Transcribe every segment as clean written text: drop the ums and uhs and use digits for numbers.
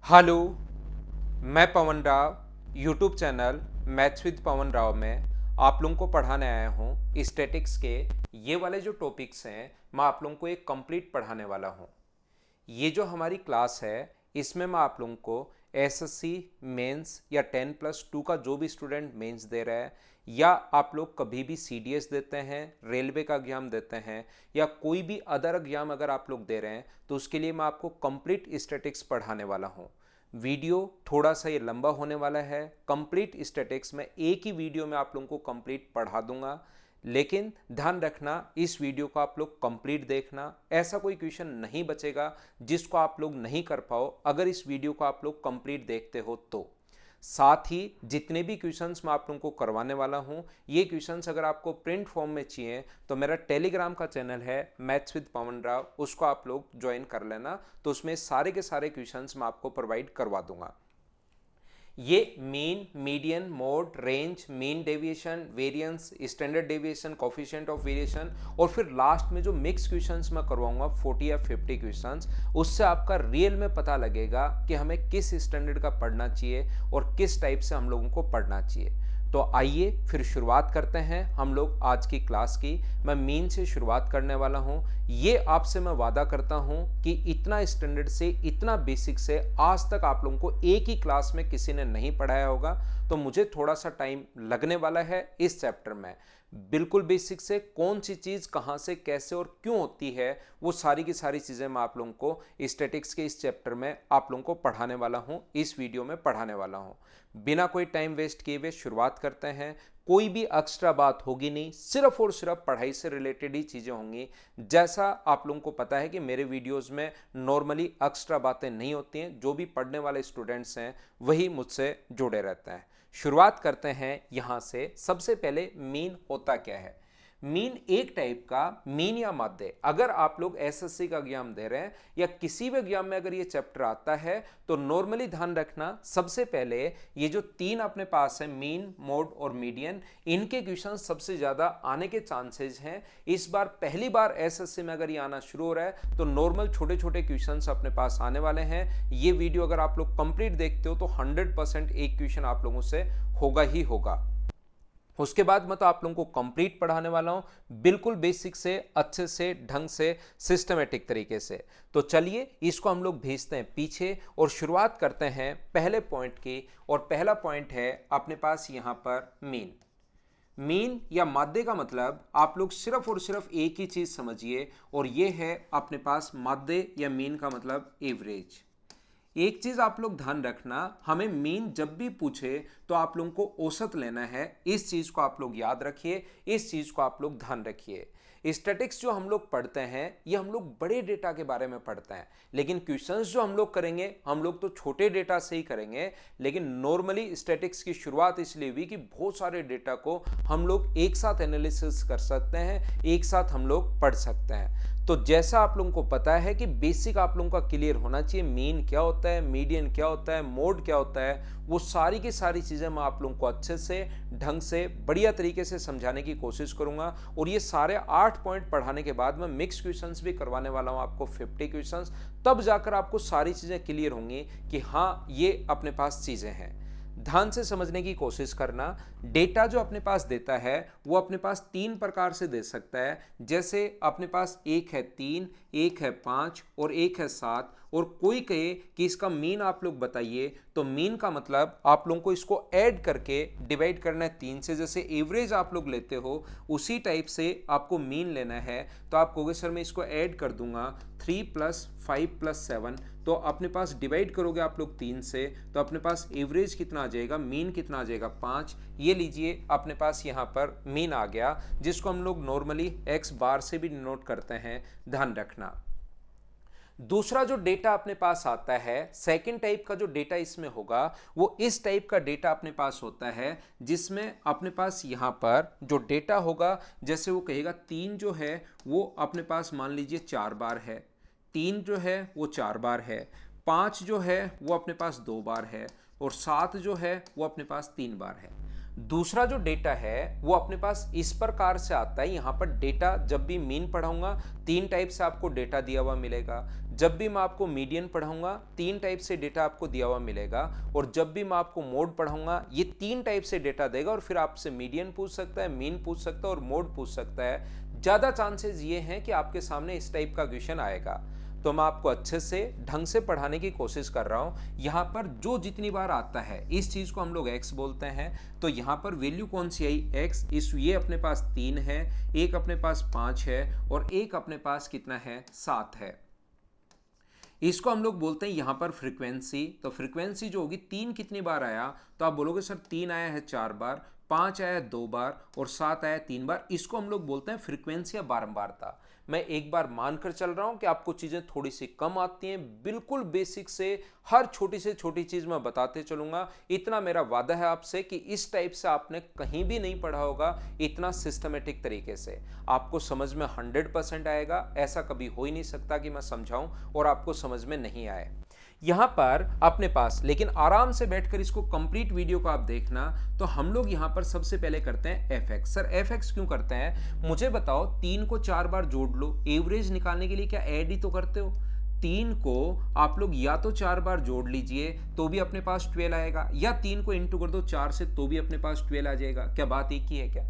Hello, मैं Pawan Rao YouTube channel maths with Pawan Rao में आप लोगों को पढ़ाने आया हूँ। स्टैटिक्स के ये वाले जो टॉपिक्स हैं मैं आप लोगों को एक कंप्लीट पढ़ाने वाला हूँ। ये जो हमारी क्लास है इसमें मैं आप लोगों को एसएससी मेंस या 10+2 का जो भी स्टूडेंट मेंस दे रहा है या आप लोग कभी भी सीडीएस देते हैं, रेलवे का एग्जाम देते हैं या कोई भी अदर एग्जाम अगर आप लोग दे रहे हैं तो उसके लिए मैं आपको कंप्लीट स्टैटिक्स पढ़ाने वाला हूँ। वीडियो थोड़ा सा ये लंबा होने वाला है। कंप्लीट स्टैटिक्स में एक ही वीडियो में आप लोगों को कंप्लीट पढ़ा दूंगा, लेकिन ध्यान रखना इस वीडियो को आप लोग कंप्लीट देखना। ऐसा कोई क्वेश्चन नहीं बचेगा जिसको आप लोग नहीं कर पाओ अगर इस वीडियो को आप लोग कंप्लीट देखते हो तो। साथ ही जितने भी क्वेश्चंस मैं आप लोगों को करवाने वाला हूं, ये क्वेश्चंस अगर आपको प्रिंट फॉर्म में चाहिए तो मेरा टेलीग्राम का चैनल है मैथ्स विद पवन राव, उसको आप लोग ज्वाइन कर लेना। तो उसमें सारे के सारे क्वेश्चंस मैं आपको प्रोवाइड करवा दूंगा। ये mean, median, mode, range, mean deviation, variance, standard deviation, coefficient of variation और फिर लास्ट में जो मिक्स क्वेश्चंस मैं करवाऊंगा 40 या 50 क्वेश्चंस, उससे आपका रियल में पता लगेगा कि हमें किस स्टैंडर्ड का पढ़ना चाहिए और किस टाइप से हम लोगों को पढ़ना चाहिए। तो आइए फिर शुरुआत करते हैं हम लोग आज की क्लास की। मैं मीन से शुरुआत करने वाला हूं। ये आपसे मैं वादा करता हूं कि इतना स्टैंडर्ड से, इतना बेसिक से आज तक आप लोगों को एक ही क्लास में किसी ने नहीं पढ़ाया होगा। तो मुझे थोड़ा सा टाइम लगने वाला है इस चैप्टर में। बिल्कुल बेसिक से कौन सी चीज़ कहाँ से कैसे और क्यों होती है वो सारी की सारी चीज़ें मैं आप लोगों को स्टैटिक्स के इस चैप्टर में आप लोगों को पढ़ाने वाला हूँ, इस वीडियो में पढ़ाने वाला हूँ। बिना कोई टाइम वेस्ट किए हुए शुरुआत करते हैं। कोई भी एक्स्ट्रा बात होगी नहीं, सिर्फ और सिर्फ पढ़ाई से रिलेटेड ही चीज़ें होंगी। जैसा आप लोगों को पता है कि मेरे वीडियोस में नॉर्मली एक्स्ट्रा बातें नहीं होती हैं, जो भी पढ़ने वाले स्टूडेंट्स हैं वही मुझसे जुड़े रहते हैं। शुरुआत करते हैं यहाँ से। सबसे पहले मीन होता क्या है? मीन एक टाइप का मीन या माध्य, अगर आप लोग एसएससी का एग्जाम दे रहे हैं या किसी भी एग्जाम में अगर ये चैप्टर आता है तो नॉर्मली ध्यान रखना सबसे पहले ये जो तीन अपने पास है मीन, मोड और मीडियन, इनके क्वेश्चन सबसे ज्यादा आने के चांसेस हैं। इस बार पहली बार एसएससी में अगर ये आना शुरू हो रहा है तो नॉर्मल छोटे छोटे क्वेश्चन अपने पास आने वाले हैं। ये वीडियो अगर आप लोग कंप्लीट देखते हो तो 100% एक क्वेश्चन आप लोगों से होगा ही होगा। उसके बाद मैं तो आप लोगों को कंप्लीट पढ़ाने वाला हूं, बिल्कुल बेसिक से, अच्छे से, ढंग से, सिस्टमेटिक तरीके से। तो चलिए इसको हम लोग भेजते हैं पीछे और शुरुआत करते हैं पहले पॉइंट की। और पहला पॉइंट है अपने पास यहां पर मीन। मीन या माध्य का मतलब आप लोग सिर्फ और सिर्फ एक ही चीज समझिए और यह है अपने पास माध्य या मीन का मतलब एवरेज। एक चीज आप लोग ध्यान रखना, हमें मीन जब भी पूछे तो आप लोगों को औसत लेना है। इस चीज को आप लोग याद रखिए, इस चीज को आप लोग ध्यान रखिए। स्टैटिक्स जो हम लोग पढ़ते हैं ये हम लोग बड़े डेटा के बारे में पढ़ते हैं, लेकिन क्वेश्चंस जो हम लोग करेंगे हम लोग तो छोटे डेटा से ही करेंगे। लेकिन नॉर्मली स्टैटिक्स की शुरुआत इसलिए हुई कि बहुत सारे डेटा को हम लोग एक साथ एनालिसिस कर सकते हैं, एक साथ हम लोग पढ़ सकते हैं। तो जैसा आप लोगों को पता है कि बेसिक आप लोगों का क्लियर होना चाहिए, मीन क्या होता है, मीडियन क्या होता है, मोड क्या होता है, वो सारी की सारी चीज़ें मैं आप लोगों को अच्छे से, ढंग से, बढ़िया तरीके से समझाने की कोशिश करूंगा। और ये सारे 8 पॉइंट पढ़ाने के बाद मैं मिक्स क्वेश्चंस भी करवाने वाला हूं आपको 50 क्वेश्चंस, तब जाकर आपको सारी चीज़ें क्लियर होंगी कि हाँ ये अपने पास चीज़ें हैं। ध्यान से समझने की कोशिश करना। डेटा जो अपने पास देता है वो अपने पास 3 प्रकार से दे सकता है। जैसे अपने पास एक है 3, एक है 5 और एक है 7। और कोई कहे कि इसका मीन आप लोग बताइए, तो मीन का मतलब आप लोगों को इसको ऐड करके डिवाइड करना है 3 से। जैसे एवरेज आप लोग लेते हो उसी टाइप से आपको मीन लेना है। तो आप कहोगे सर मैं इसको ऐड कर दूंगा 3 + 5 + 7, तो अपने पास डिवाइड करोगे आप लोग 3 से तो अपने पास एवरेज कितना आ जाएगा, मीन कितना आ जाएगा 5। ये लीजिए अपने पास यहाँ पर मीन आ गया, जिसको हम लोग नॉर्मली x बार से भी डिनोट करते हैं, ध्यान रखना। दूसरा जो डेटा अपने पास आता है, सेकंड टाइप का जो डेटा इसमें होगा वो इस टाइप का डेटा अपने पास होता है, जिसमें अपने पास यहाँ पर जो डेटा होगा, जैसे वो कहेगा 3 जो है वो अपने पास मान लीजिए 4 बार है, 3 जो है वो 4 बार है, 5 जो है वो अपने पास 2 बार है और 7 जो है वो अपने पास 3 बार है। दूसरा जो डेटा है वो अपने पास इस प्रकार से आता है। यहाँ पर डेटा जब भी मीन पढ़ाऊंगा 3 टाइप से आपको डेटा दिया हुआ मिलेगा, जब भी मैं आपको मीडियन पढ़ाऊंगा 3 टाइप से डेटा आपको दिया हुआ मिलेगा, और जब भी मैं आपको मोड पढ़ाऊंगा ये 3 टाइप से डेटा देगा। और फिर आपसे मीडियन पूछ सकता है, मीन पूछ सकता है और मोड पूछ सकता है। ज़्यादा चांसेस ये हैं कि आपके सामने इस टाइप का क्वेश्चन आएगा। तो मैं आपको अच्छे से ढंग से पढ़ाने की कोशिश कर रहा हूँ। यहाँ पर जो जितनी बार आता है इस चीज़ को हम लोग x बोलते हैं। तो यहाँ पर वैल्यू कौन सी आई x, ये अपने पास 3 है, एक अपने पास 5 है और एक अपने पास कितना है 7 है। इसको हम लोग बोलते हैं यहाँ पर फ्रीक्वेंसी। तो फ्रीक्वेंसी जो होगी 3 कितनी बार आया, तो आप बोलोगे सर 3 आया है 4 बार, 5 आया 2 बार और 7 आया 3 बार। इसको हम लोग बोलते हैं फ्रीक्वेंसी या बारंबारता। मैं एक बार मानकर चल रहा हूं कि आपको चीजें थोड़ी सी कम आती हैं, बिल्कुल बेसिक से हर छोटी से छोटी चीज मैं बताते चलूंगा। इतना मेरा वादा है आपसे कि इस टाइप से आपने कहीं भी नहीं पढ़ा होगा, इतना सिस्टमेटिक तरीके से आपको समझ में 100% आएगा। ऐसा कभी हो ही नहीं सकता कि मैं समझाऊं और आपको समझ में नहीं आए। यहां पर अपने पास, लेकिन आराम से बैठकर इसको कंप्लीट वीडियो को आप देखना। तो हम लोग यहां पर सबसे पहले करते हैं fx। सर fx क्यों करते हैं मुझे बताओ। 3 को 4 बार जोड़ लो, एवरेज निकालने के लिए क्या ऐड ही तो करते हो। 3 को आप लोग या तो 4 बार जोड़ लीजिए तो भी अपने पास 12 आएगा, या 3 को इंटू कर दो 4 से तो भी अपने पास 12 आ जाएगा। क्या बात एक ही है क्या।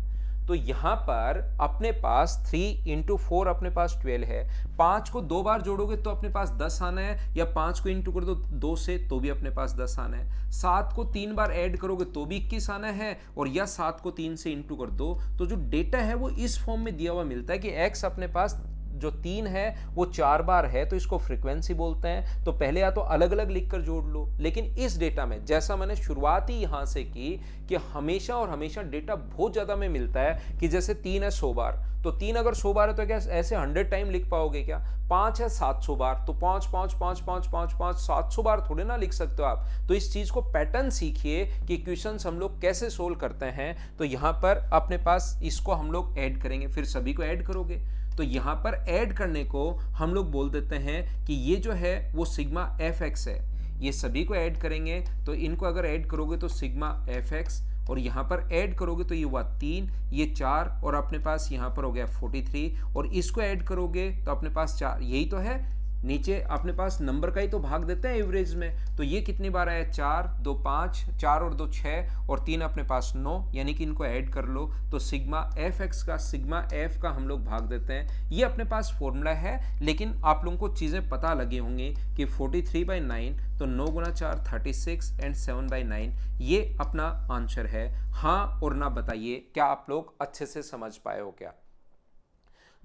तो यहां पर अपने पास 3 इंटू 4 अपने पास 12 है। 5 को 2 बार जोड़ोगे तो अपने पास 10 आना है, या 5 को इंटू कर दो 2 से तो भी अपने पास 10 आना है। 7 को 3 बार ऐड करोगे तो भी 21 आना है, और या 7 को 3 से इंटू कर दो। तो जो डेटा है वो इस फॉर्म में दिया हुआ मिलता है कि x अपने पास जो 3 है वो 4 बार है, तो इसको फ्रीक्वेंसी बोलते हैं। तो पहले या तो अलग अलग लिखकर जोड़ लो, लेकिन इस डेटा में जैसा मैंने शुरुआत ही यहां से की कि हमेशा और हमेशा डेटा बहुत ज्यादा में मिलता है कि जैसे 3 है 100 बार, तो 3 अगर 100 बार है तो क्या ऐसे 100 टाइम लिख पाओगे क्या। 5 है 700 बार, तो 5 5 5 5 5 5 700 बार थोड़े ना लिख सकते हो आप। तो इस चीज को पैटर्न सीखिए कि क्वेश्चंस हम लोग कैसे सोल्व करते हैं। तो यहां पर अपने पास इसको हम लोग ऐड करेंगे, फिर सभी को ऐड करोगे। तो यहां पर ऐड करने को हम लोग बोल देते हैं कि ये जो है वो सिग्मा fx है। ये सभी को ऐड करेंगे तो इनको अगर ऐड करोगे तो सिग्मा fx, और यहां पर ऐड करोगे तो ये हुआ 3, ये 4 और अपने पास यहां पर हो गया 43, और इसको ऐड करोगे तो अपने पास 4, यही तो है। नीचे अपने पास नंबर का ही तो भाग देते हैं एवरेज में। तो ये कितनी बार आया 4 2 5, 4 और 2 6 और 3 अपने पास 9, यानी कि इनको ऐड कर लो तो सिग्मा fx का सिग्मा f का हम लोग भाग देते हैं। ये अपने पास फॉर्मूला है, लेकिन आप लोगों को चीज़ें पता लगी होंगी कि 43/9, तो 9 गुना 4 36 एंड 7/9 ये अपना आंसर है। हाँ और ना बताइए, क्या आप लोग अच्छे से समझ पाए हो क्या।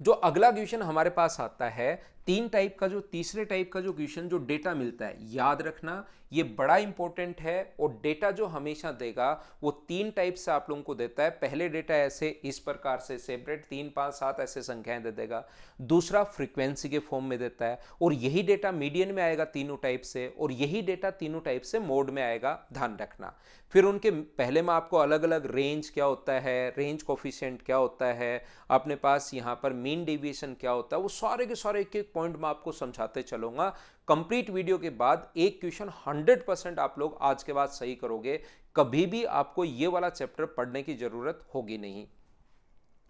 जो अगला क्वेश्चन हमारे पास आता है 3 टाइप का, जो तीसरे टाइप का जो क्वेश्चन जो डेटा मिलता है, याद रखना ये बड़ा इंपॉर्टेंट है। और डेटा जो हमेशा देगा वो 3 टाइप से आप लोगों को देता है। पहले डेटा ऐसे इस प्रकार से सेपरेट 3 5 7 ऐसे संख्याएं दे देगा। दूसरा फ्रीक्वेंसी के फॉर्म में देता है, और यही डेटा मीडियन में आएगा तीनों टाइप से, और यही डेटा तीनों टाइप से मोड में आएगा, ध्यान रखना। फिर उनके पहले मैं आपको अलग अलग रेंज क्या होता है, रेंज कोफिशिएंट क्या होता है, अपने पास यहाँ पर मीन डेविएशन क्या होता है, वो सारे के सारे एक एक पॉइंट मैं आपको समझाते चलूंगा। कंप्लीट वीडियो के बाद एक क्वेश्चन 100% आप लोग आज के बाद सही करोगे, कभी भी आपको ये वाला चैप्टर पढ़ने की जरूरत होगी नहीं।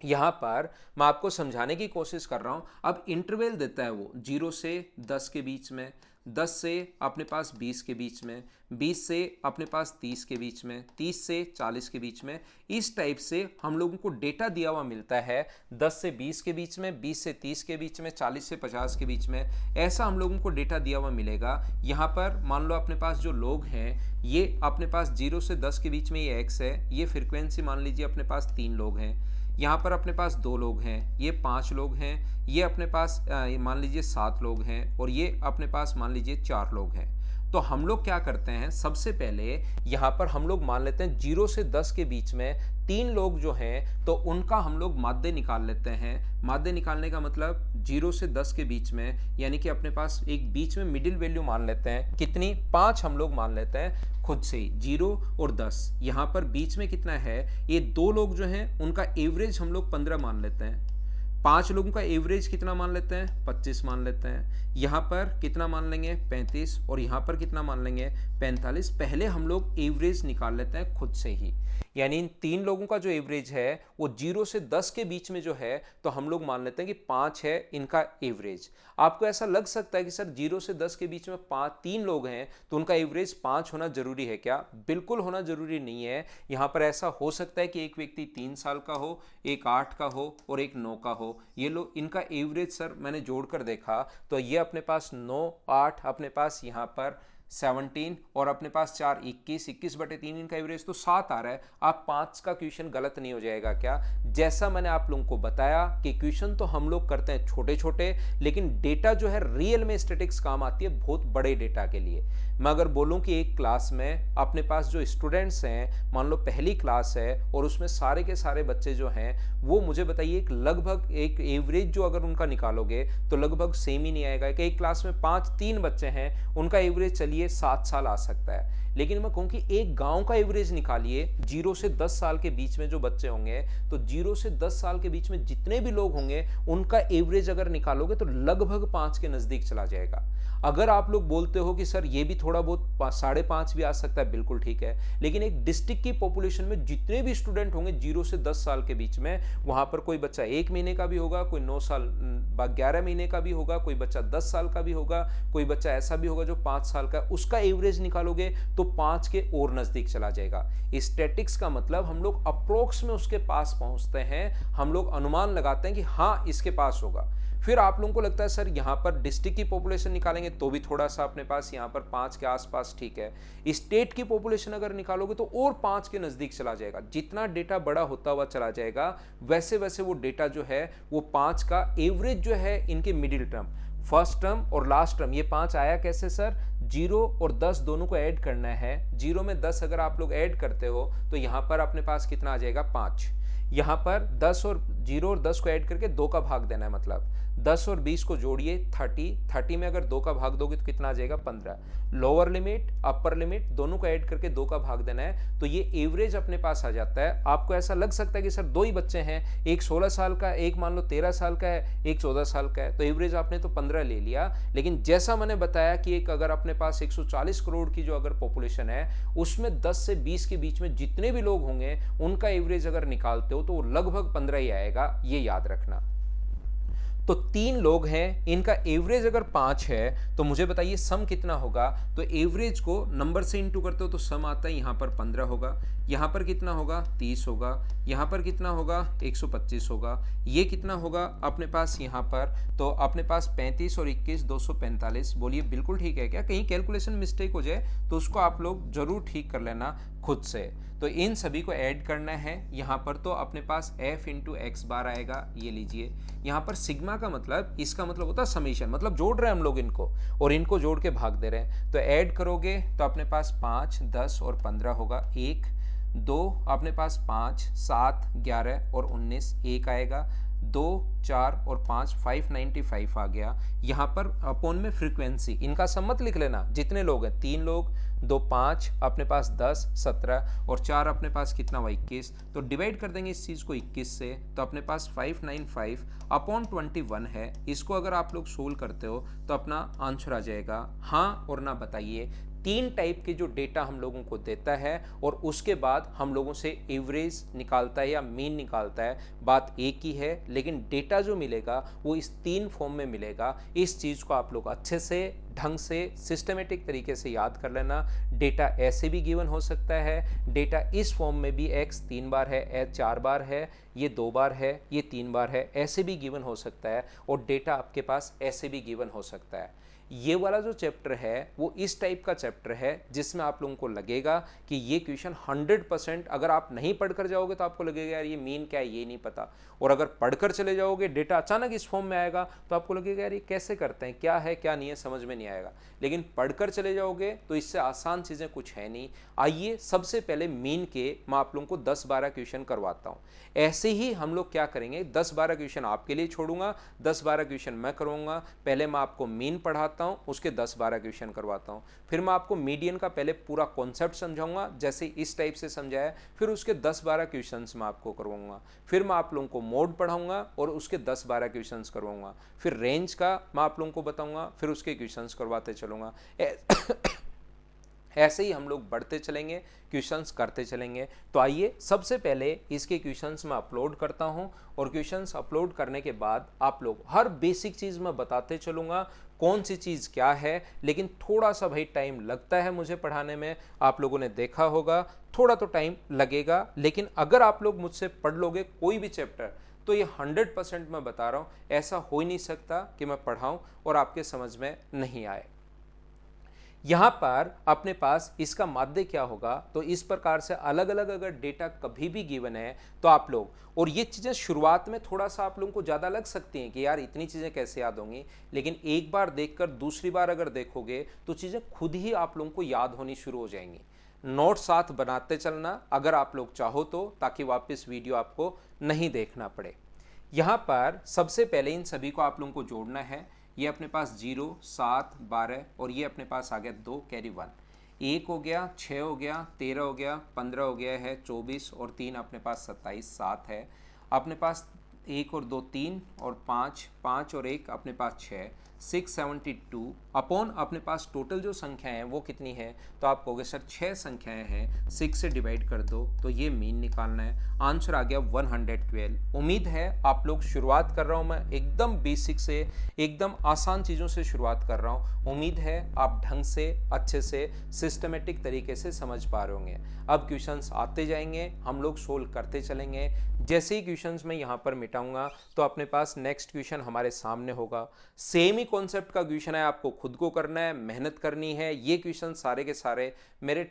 यहां पर मैं आपको समझाने की कोशिश कर रहा हूं। अब इंटरवल देता है वो 0 से 10 के बीच में, 10 से अपने पास 20 के बीच में, 20 से अपने पास 30 के बीच में, 30 से 40 के बीच में। इस टाइप से हम लोगों को डेटा दिया हुआ मिलता है 10 से 20 के बीच में, 20 से 30 के बीच में, 40 से 50 के बीच में। ऐसा हम लोगों को डेटा दिया हुआ मिलेगा। यहाँ पर मान लो अपने पास जो लोग हैं ये अपने पास 0 से 10 के बीच में ये x है, ये फ्रीक्वेंसी मान लीजिए अपने पास 3 लोग हैं। यहाँ पर अपने पास 2 लोग हैं, ये 5 लोग हैं, ये अपने पास मान लीजिए 7 लोग हैं, और ये अपने पास मान लीजिए 4 लोग हैं। तो हम लोग क्या करते हैं, सबसे पहले यहाँ पर हम लोग मान लेते हैं 0 से 10 के बीच में 3 लोग जो हैं, तो उनका हम लोग माध्य निकाल लेते हैं। माध्य निकालने का मतलब 0 से 10 के बीच में, यानी कि अपने पास एक बीच में मिडिल वैल्यू मान लेते हैं। कितनी, 5 हम लोग मान लेते हैं खुद से ही, 0 और 10। यहाँ पर बीच में कितना है, ये 2 लोग जो हैं उनका एवरेज हम लोग 15 मान लेते हैं। 5 लोगों का एवरेज कितना मान लेते हैं, 25 मान लेते हैं। यहाँ पर कितना मान लेंगे, 35, और यहाँ पर कितना मान लेंगे, 45। पहले हम लोग एवरेज निकाल लेते हैं खुद से ही, यानी इन 3 लोगों का जो एवरेज है वो 0 से 10 के बीच में जो है, तो हम लोग मान लेते हैं कि 5 है इनका एवरेज। आपको ऐसा लग सकता है कि सर 0 से 10 के बीच में 3 लोग हैं तो उनका एवरेज 5 होना जरूरी है क्या? बिल्कुल होना जरूरी नहीं है। यहाँ पर ऐसा हो सकता है कि एक व्यक्ति 3 साल का हो, एक 8 का हो और एक 9 का हो। ये लो इनका एवरेज सर मैंने जोड़कर देखा तो ये अपने पास 9, 8, अपने पास यहाँ पर 17 और अपने पास 4, 21, 21/3 इनका एवरेज तो 7 आ रहा है। आप 5 का क्वेश्चन गलत नहीं हो जाएगा क्या? जैसा मैंने आप लोगों को बताया कि क्वेश्चन तो हम लोग करते हैं छोटे छोटे, लेकिन डेटा जो है रियल में स्टैटिक्स काम आती है बहुत बड़े डेटा के लिए। मैं अगर बोलूं कि एक क्लास में अपने पास जो स्टूडेंट्स हैं, मान लो पहली क्लास है और उसमें सारे के सारे बच्चे जो हैं वो मुझे बताइए एक लगभग एक एवरेज जो अगर उनका निकालोगे तो लगभग सेम ही नहीं आएगा कि एक क्लास में 3 बच्चे हैं उनका एवरेज चलिए 7 साल आ सकता है। लेकिन मैं कहूँ कि एक गांव का एवरेज निकालिए 0 से 10 साल के बीच में जो बच्चे होंगे, तो 0 से 10 साल के बीच में जितने भी लोग होंगे उनका एवरेज अगर निकालोगे तो लगभग 5 के नजदीक चला जाएगा। अगर आप लोग बोलते हो कि सर ये भी थोड़ा बहुत 5.5 भी आ सकता है, बिल्कुल ठीक है, लेकिन एक डिस्ट्रिक्ट की पॉपुलेशन में जितने भी स्टूडेंट होंगे 0 से 10 साल के बीच में, वहां पर कोई बच्चा 1 महीने का भी होगा, कोई 9 साल 11 महीने का भी होगा, कोई बच्चा 10 साल का भी होगा, कोई बच्चा ऐसा भी होगा जो 5 साल का, उसका एवरेज निकालोगे तो 5 के और नजदीक चला जाएगा। स्टैटिक्स का मतलब हम लोग अप्रोक्स में उसके पास पहुंचते हैं, हम लोग अनुमान लगाते हैं कि हाँ इसके पास होगा। फिर आप लोगों को लगता है सर यहाँ पर डिस्ट्रिक्ट की पॉपुलेशन निकालेंगे तो भी थोड़ा सा अपने पास यहाँ पर 5 के आसपास ठीक है, स्टेट की पॉपुलेशन अगर निकालोगे तो और 5 के नजदीक चला जाएगा। जितना डेटा बड़ा होता हुआ चला जाएगा वैसे वैसे वो डेटा जो है वो 5 का एवरेज जो है इनके मिडिल टर्म, फर्स्ट टर्म और लास्ट टर्म, ये 5 आया कैसे सर? 0 और 10 दोनों को ऐड करना है। 0 में 10 अगर आप लोग ऐड करते हो तो यहाँ पर अपने पास कितना आ जाएगा? 5। यहाँ पर 10 और 0 और 10 को ऐड करके 2 का भाग देना है, मतलब 10 और 20 को जोड़िए 30 में अगर 2 का भाग दोगे तो कितना आ जाएगा? 15। लोअर लिमिट अपर लिमिट दोनों को ऐड करके 2 का भाग देना है तो ये एवरेज अपने पास आ जाता है। आपको ऐसा लग सकता है कि सर 2 ही बच्चे हैं, एक 16 साल का, एक मान लो 13 साल का है, एक 14 साल का है, तो एवरेज आपने तो 15 ले लिया। लेकिन जैसा मैंने बताया कि एक अगर अपने पास 140 करोड़ की जो अगर पॉपुलेशन है उसमें 10 से 20 के बीच में जितने भी लोग होंगे उनका एवरेज अगर निकालते हो तो वो लगभग 15 ही आएगा, ये याद रखना। तो 3 लोग हैं, इनका एवरेज अगर 5 है तो मुझे बताइए सम कितना होगा? तो एवरेज को नंबर से इंटू करते हो तो सम आता है यहाँ पर 15 होगा, यहाँ पर कितना होगा? 30 होगा, यहाँ पर कितना होगा? 125 होगा, ये कितना होगा अपने पास यहाँ पर? तो अपने पास 35 और 21 245। बोलिए बिल्कुल ठीक है क्या? कहीं कैलकुलेशन मिस्टेक हो जाए तो उसको आप लोग जरूर ठीक कर लेना खुद से। तो इन सभी को ऐड करना है यहाँ पर, तो अपने पास f इंटू एक्स बार आएगा, ये लीजिए। यहाँ पर सिग्मा का मतलब, इसका मतलब होता है समीशन, मतलब जोड़ रहे हैं हम लोग इनको और इनको जोड़ के भाग दे रहे हैं। तो ऐड करोगे तो अपने पास 5, 10 और 15 होगा, 1, 2 अपने पास 5, 7, 11 और 19, 1 आएगा, 2, 4 और 5, 595 आ गया। यहाँ पर अपॉन में फ्रीक्वेंसी, इनका सम मत लिख लेना, जितने लोग हैं 3 लोग, 2 5 अपने पास 10, 17 और 4 अपने पास कितना हुआ? 21। तो डिवाइड कर देंगे इस चीज़ को 21 से तो अपने पास 595 अपॉन 21 है। इसको अगर आप लोग सोल्व करते हो तो अपना आंसर आ जाएगा हाँ और ना। बताइए 3 टाइप के जो डेटा हम लोगों को देता है और उसके बाद हम लोगों से एवरेज निकालता है या मीन निकालता है, बात एक ही है, लेकिन डेटा जो मिलेगा वो इस 3 फॉर्म में मिलेगा। इस चीज़ को आप लोग अच्छे से ढंग से सिस्टमेटिक तरीके से याद कर लेना। डेटा ऐसे भी गिवन हो सकता है, डेटा इस फॉर्म में भी x 3 बार है, h 4 बार है, ये 2 बार है, ये 3 बार है, ऐसे भी गिवन हो सकता है, और डेटा आपके पास ऐसे भी गिवन हो सकता है। ये वाला जो चैप्टर है वो इस टाइप का चैप्टर है जिसमें आप लोगों को लगेगा कि ये क्वेश्चन 100%, अगर आप नहीं पढ़कर जाओगे तो आपको लगेगा यार ये मीन क्या है ये नहीं पता, और अगर पढ़कर चले जाओगे डेटा अचानक इस फॉर्म में आएगा तो आपको लगेगा यार ये कैसे करते हैं, क्या है क्या नहीं है, समझ में नहीं आएगा। लेकिन पढ़कर चले जाओगे तो इससे आसान चीज़ें कुछ है नहीं। आइए सबसे पहले मीन के मैं आप लोगों को 10-12 क्वेश्चन करवाता हूँ। ऐसे ही हम लोग क्या करेंगे, 10-12 क्वेश्चन आपके लिए छोड़ूंगा, 10-12 क्वेश्चन मैं करूँगा। पहले मैं आपको मीन पढ़ाता करता हूँ उसके 10-12 क्वेश्चन करवाता हूँ। फिर मैं आपको मीडियन का पहले पूरा कॉन्सेप्ट समझाऊंगा, जैसे इस टाइप से समझाया, फिर उसके 10-12 क्वेश्चंस मैं आपको करवाऊंगा। फिर मैं आप लोगों को मोड पढ़ाऊंगा और उसके 10-12 क्वेश्चंस करवाऊंगा। फिर रेंज का मैं आप लोगों को बताऊंगा, फिर उसके क्वेश्चंस करवाते चलूँगा। ऐसे ही हम लोग बढ़ते चलेंगे, क्वेश्चंस करते चलेंगे। तो आइए सबसे पहले इसके क्वेश्चंस मैं अपलोड करता हूं, और क्वेश्चंस अपलोड करने के बाद आप लोग हर बेसिक चीज़ मैं बताते चलूँगा, कौन सी चीज़ क्या है। लेकिन थोड़ा सा भाई टाइम लगता है मुझे पढ़ाने में, आप लोगों ने देखा होगा, थोड़ा तो टाइम लगेगा। लेकिन अगर आप लोग मुझसे पढ़ लोगे कोई भी चैप्टर, तो ये 100% मैं बता रहा हूँ, ऐसा हो ही नहीं सकता कि मैं पढ़ाऊँ और आपके समझ में नहीं आए। यहाँ पर अपने पास इसका माध्य क्या होगा, तो इस प्रकार से अलग अलग अगर डेटा कभी भी गिवन है तो आप लोग, और ये चीज़ें शुरुआत में थोड़ा सा आप लोगों को ज़्यादा लग सकती हैं कि यार इतनी चीज़ें कैसे याद होंगी, लेकिन एक बार देखकर दूसरी बार अगर देखोगे तो चीज़ें खुद ही आप लोगों को याद होनी शुरू हो जाएंगी। नोट साथ बनाते चलना अगर आप लोग चाहो तो, ताकि वापस वीडियो आपको नहीं देखना पड़े। यहाँ पर सबसे पहले इन सभी को आप लोगों को जोड़ना है। ये अपने पास 0, 7, 12 और ये अपने पास आ गया 2 कैरी 1, 1 हो गया, 6 हो गया, 13 हो गया, 15 हो गया है, 24 और 3 अपने पास 27, 7 है अपने पास। 1 और 2 3 और 5, 5 और 1 अपने पास 6, 672 अपॉन अपने पास टोटल जो संख्याएं हैं वो कितनी है, तो आप कहोगे सर 6 संख्याएं हैं, 6 से डिवाइड कर दो, तो ये मीन निकालना है। आंसर आ गया 112। उम्मीद है आप लोग, शुरुआत कर रहा हूं मैं एकदम बेसिक से, एकदम आसान चीज़ों से शुरुआत कर रहा हूं। उम्मीद है आप ढंग से, अच्छे से, सिस्टमेटिक तरीके से समझ पा रहे होंगे। अब क्वेश्चंस आते जाएंगे, हम लोग सोल्व करते चलेंगे। जैसे ही क्वेश्चंस मैं यहाँ पर मिटाऊंगा तो अपने पास नेक्स्ट क्वेश्चन हमारे सामने होगा। सेम ही कॉन्सेप्ट का क्वेश्चन है, आपको खुद को करना है, मेहनत करनी है। ये क्वेश्चन सारे के सारे मेरे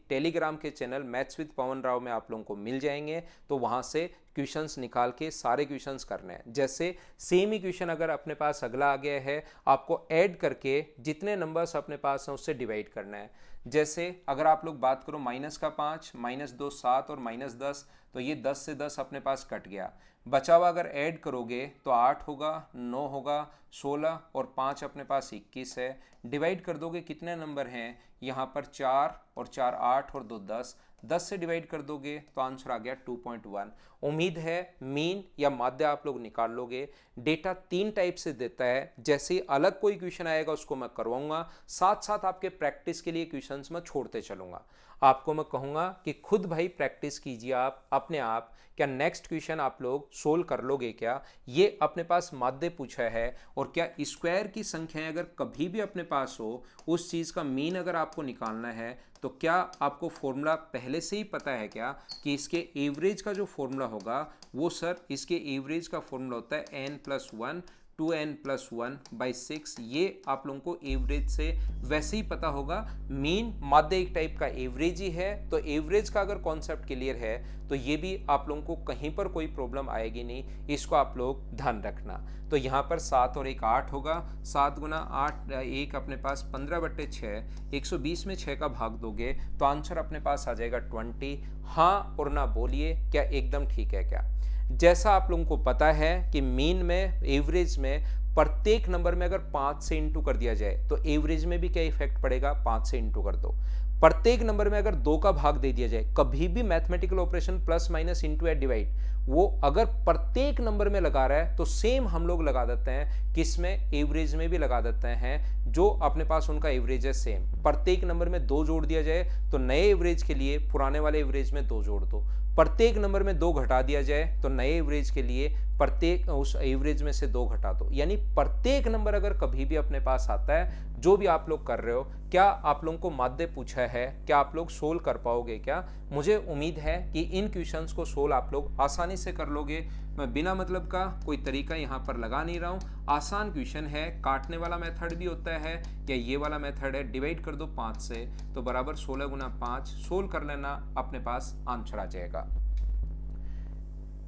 टेलीग्राम के channel maths with Pawan Rao में आप लोगों को मिल जाएंगे, तो वहाँ से क्वेश्चंस निकाल के सारे क्वेश्चंस करने हैं। जैसे सेम ही क्वेश्चन अगर अपने पास अगला आ गया है, आपको ऐड करके जितने नंबर्स अपने पास हैं उससे डिवाइड करना है। जैसे अगर आप लोग बात करो -5, -2 7 और -10, तो ये 10 से 10 अपने पास कट गया। बचा हुआ अगर ऐड करोगे तो 8 होगा, 9 होगा, 16 और 5 अपने पास 21 है। डिवाइड कर दोगे कितने नंबर हैं, यहाँ पर 4 और 4 8 और 2 10, 10 से डिवाइड कर दोगे तो आंसर आ गया 2.1। उम्मीद है मीन या माध्य आप लोग निकाल लोगे। डेटा 3 टाइप से देता है, जैसे ही अलग कोई क्वेश्चन आएगा उसको मैं करवाऊंगा, साथ साथ आपके प्रैक्टिस के लिए क्वेश्चंस मैं छोड़ते चलूंगा। आपको मैं कहूँगा कि खुद भाई प्रैक्टिस कीजिए आप अपने आप। क्या नेक्स्ट क्वेश्चन आप लोग सोल्व कर लोगे क्या, ये अपने पास माध्य पूछा है, और क्या स्क्वायर की संख्याएं अगर कभी भी अपने पास हो, उस चीज़ का मीन अगर आपको निकालना है, तो क्या आपको फॉर्मूला पहले से ही पता है क्या कि इसके एवरेज का जो फॉर्मूला होगा वो, सर इसके एवरेज का फॉर्मूला होता है n+1 2n+1/6। ये आप लोगों को एवरेज से वैसे ही पता होगा। मीन माध्य एक टाइप का एवरेज ही है, तो एवरेज का अगर कॉन्सेप्ट क्लियर है तो ये भी आप लोगों को कहीं पर कोई प्रॉब्लम आएगी नहीं, इसको आप लोग ध्यान रखना। तो यहाँ पर 7 और 1 8 होगा, 7 गुना 8 1 अपने पास 15/6, 120 में 6 का भाग दोगे तो आंसर अपने पास आ जाएगा 20। हाँ और ना बोलिए, क्या एकदम ठीक है क्या? जैसा आप लोगों को पता है कि मीन में, एवरेज में प्रत्येक नंबर में अगर 5 से इंटू कर दिया जाए तो एवरेज में भी क्या इफेक्ट पड़ेगा, 5 से इंटू कर दो। प्रत्येक नंबर में अगर 2 का भाग दे दिया जाए, कभी भी mathematical operation plus minus into या डिवाइड, वो अगर प्रत्येक नंबर में लगा रहा है तो सेम हम लोग लगा देते हैं, किसमें, एवरेज में भी लगा देते हैं। जो अपने पास उनका एवरेज है सेम, प्रत्येक नंबर में 2 जोड़ दिया जाए तो नए एवरेज के लिए पुराने वाले एवरेज में 2 जोड़ दो। प्रत्येक नंबर में 2 घटा दिया जाए तो नए एवरेज के लिए प्रत्येक उस एवरेज में से 2 घटा दो। यानी प्रत्येक नंबर अगर कभी भी अपने पास आता है, जो भी आप लोग कर रहे हो, क्या आप लोगों को माध्य पूछा है, क्या आप लोग सोल्व कर पाओगे क्या? मुझे उम्मीद है कि इन क्वेश्चंस को सोल्व आप लोग आसानी से कर लोगे। मैं बिना मतलब का कोई तरीका यहाँ पर लगा नहीं रहा हूँ। आसान क्वेश्चन है, काटने वाला मेथड भी होता है या ये वाला मेथड है, डिवाइड कर दो 5 से तो बराबर 16 गुना 5, सोल्व कर लेना, अपने पास आंसर आ जाएगा।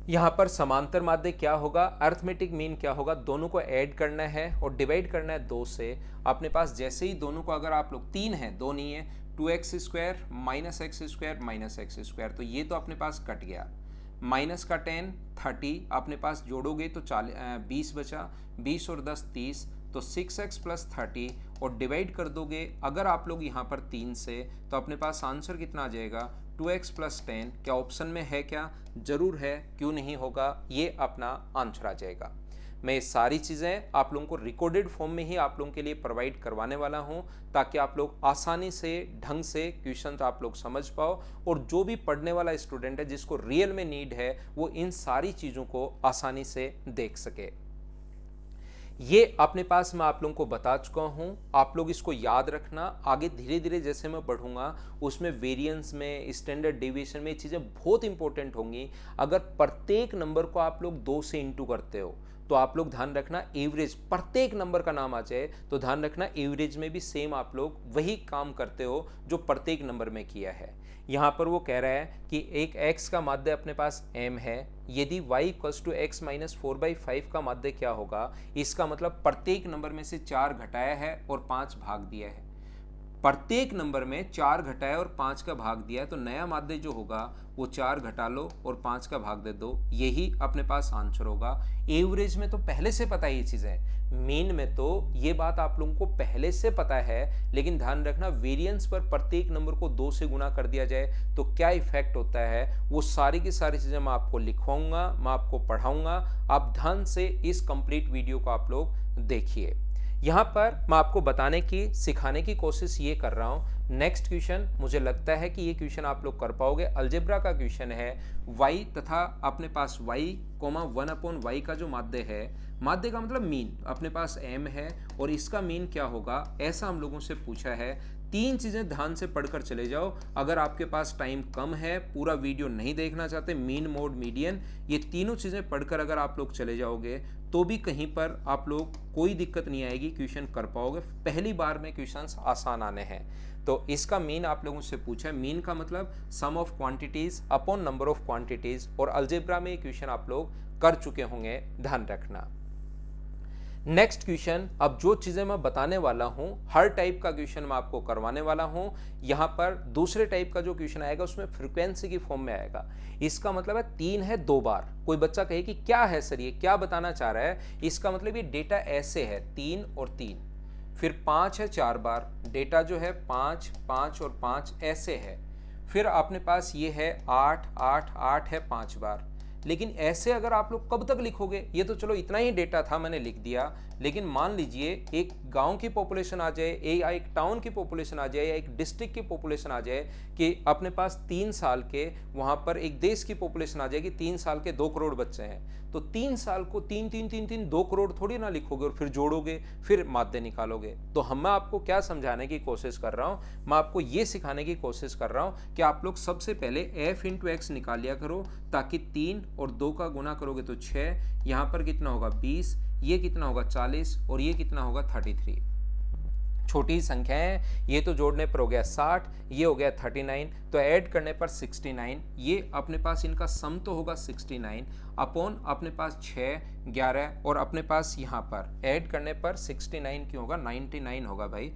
यहाँ पर समांतर माध्य क्या होगा, अर्थमेटिक मीन क्या होगा, दोनों को ऐड करना है और डिवाइड करना है 2 से। अपने पास जैसे ही दोनों को, अगर आप लोग 3 है, 2 नहीं है, 2x² - x², तो ये तो अपने पास कट गया। माइनस का 10 30 अपने पास जोड़ोगे तो 20 बचा, 20 और 10 30, तो 6x प्लस 30 और डिवाइड कर दोगे अगर आप लोग यहाँ पर 3 से, तो अपने पास आंसर कितना आ जाएगा 2x प्लस 10। क्या ऑप्शन में है क्या? जरूर है, क्यों नहीं होगा, ये अपना आंसर आ जाएगा। मैं ये सारी चीज़ें आप लोगों को रिकॉर्डेड फॉर्म में ही आप लोगों के लिए प्रोवाइड करवाने वाला हूं, ताकि आप लोग आसानी से ढंग से क्वेश्चन आप लोग समझ पाओ, और जो भी पढ़ने वाला स्टूडेंट है जिसको रियल में नीड है वो इन सारी चीज़ों को आसानी से देख सके। ये अपने पास मैं आप लोगों को बता चुका हूं, आप लोग इसको याद रखना। आगे धीरे धीरे जैसे मैं बढ़ूंगा उसमें वेरिएंस में, स्टैंडर्ड डेविएशन में ये चीज़ें बहुत इंपॉर्टेंट होंगी। अगर प्रत्येक नंबर को आप लोग 2 से इंटू करते हो तो आप लोग ध्यान रखना एवरेज, प्रत्येक नंबर का नाम आ जाए तो ध्यान रखना एवरेज में भी सेम आप लोग वही काम करते हो जो प्रत्येक नंबर में किया है। यहाँ पर वो कह रहा है कि एक x का माध्य अपने पास m है, यदि y equals to x minus 4/5 का माध्य क्या होगा? इसका मतलब प्रत्येक नंबर में से 4 घटाया है और 5 भाग दिया है। प्रत्येक नंबर में 4 घटाया और 5 का भाग दिया है, तो नया माध्य जो होगा वो 4 घटा लो और 5 का भाग दे दो, यही अपने पास आंसर होगा। एवरेज में तो पहले से पता है ये चीजें, मीन में तो ये बात आप लोगों को पहले से पता है, लेकिन ध्यान रखना वेरिएंस पर प्रत्येक नंबर को 2 से गुना कर दिया जाए तो क्या इफेक्ट होता है, वो सारी की सारी चीजें मैं आपको लिखवाऊंगा, मैं आपको पढ़ाऊंगा। आप ध्यान से इस कंप्लीट वीडियो को आप लोग देखिए। यहाँ पर मैं आपको बताने की, सिखाने की कोशिश ये कर रहा हूँ। नेक्स्ट क्वेश्चन मुझे लगता है कि ये क्वेश्चन आप लोग कर पाओगे। अलजेब्रा का क्वेश्चन है y तथा अपने पास y, 1/y का जो माध्य है, माध्य का मतलब मीन, अपने पास m है और इसका मीन क्या होगा, ऐसा हम लोगों से पूछा है। 3 चीजें ध्यान से पढ़कर चले जाओ। अगर आपके पास टाइम कम है, पूरा वीडियो नहीं देखना चाहते, मीन, मोड, मीडियन, ये तीनों चीजें पढ़कर अगर आप लोग चले जाओगे तो भी कहीं पर आप लोग कोई दिक्कत नहीं आएगी, क्वेश्चन कर पाओगे। पहली बार में क्वेश्चंस आसान आने हैं। तो इसका मीन आप लोगों से पूछा है, मीन का मतलब sum of quantities upon number of quantities, और अलजेब्रा में ये क्वेश्चन आप लोग कर चुके होंगे, ध्यान रखना। नेक्स्ट क्वेश्चन, अब जो चीजें मैं बताने वाला हूं हर टाइप का क्वेश्चन मैं आपको करवाने वाला हूं। यहां पर दूसरे टाइप का जो क्वेश्चन आएगा उसमें फ्रीक्वेंसी की फॉर्म में आएगा। इसका मतलब है 3 है 2 बार। कोई बच्चा कहे कि क्या है सर, ये क्या बताना चाह रहा है? इसका मतलब ये डेटा ऐसे है 3 और 3, फिर 5 है 4 बार, डेटा जो है 5, 5 और 5 ऐसे है, फिर अपने पास ये है 8, 8, 8 है 5 बार। लेकिन ऐसे अगर आप लोग कब तक लिखोगे? ये तो चलो इतना ही डेटा था, मैंने लिख दिया, लेकिन मान लीजिए एक गांव की पॉपुलेशन आ जाए, या एक टाउन की पॉपुलेशन आ जाए, या एक डिस्ट्रिक्ट की पॉपुलेशन आ जाए कि अपने पास 3 साल के, वहां पर एक देश की पॉपुलेशन आ जाए कि 3 साल के 2 करोड़ बच्चे हैं, तो 3 साल को 3 3 3 3 2 करोड़ थोड़ी ना लिखोगे और फिर जोड़ोगे, फिर माध्य निकालोगे। तो मैं आपको क्या समझाने की कोशिश कर रहा हूं, मैं आपको ये सिखाने की कोशिश कर रहा हूं कि आप लोग सबसे पहले f इंटू एक्स निकाल लिया करो, ताकि 3 और 2 का गुना करोगे तो 6, यहाँ पर कितना होगा 20, ये कितना होगा 40 और ये कितना होगा 33। छोटी संख्या है, ये तो जोड़ने पर हो गया 60, ये हो गया 39, तो ऐड करने पर 69, ये अपने पास इनका सम तो होगा 69 अपॉन अपने पास 6, 11 और अपने पास यहाँ पर ऐड करने पर 69 क्यों होगा 99 होगा भाई,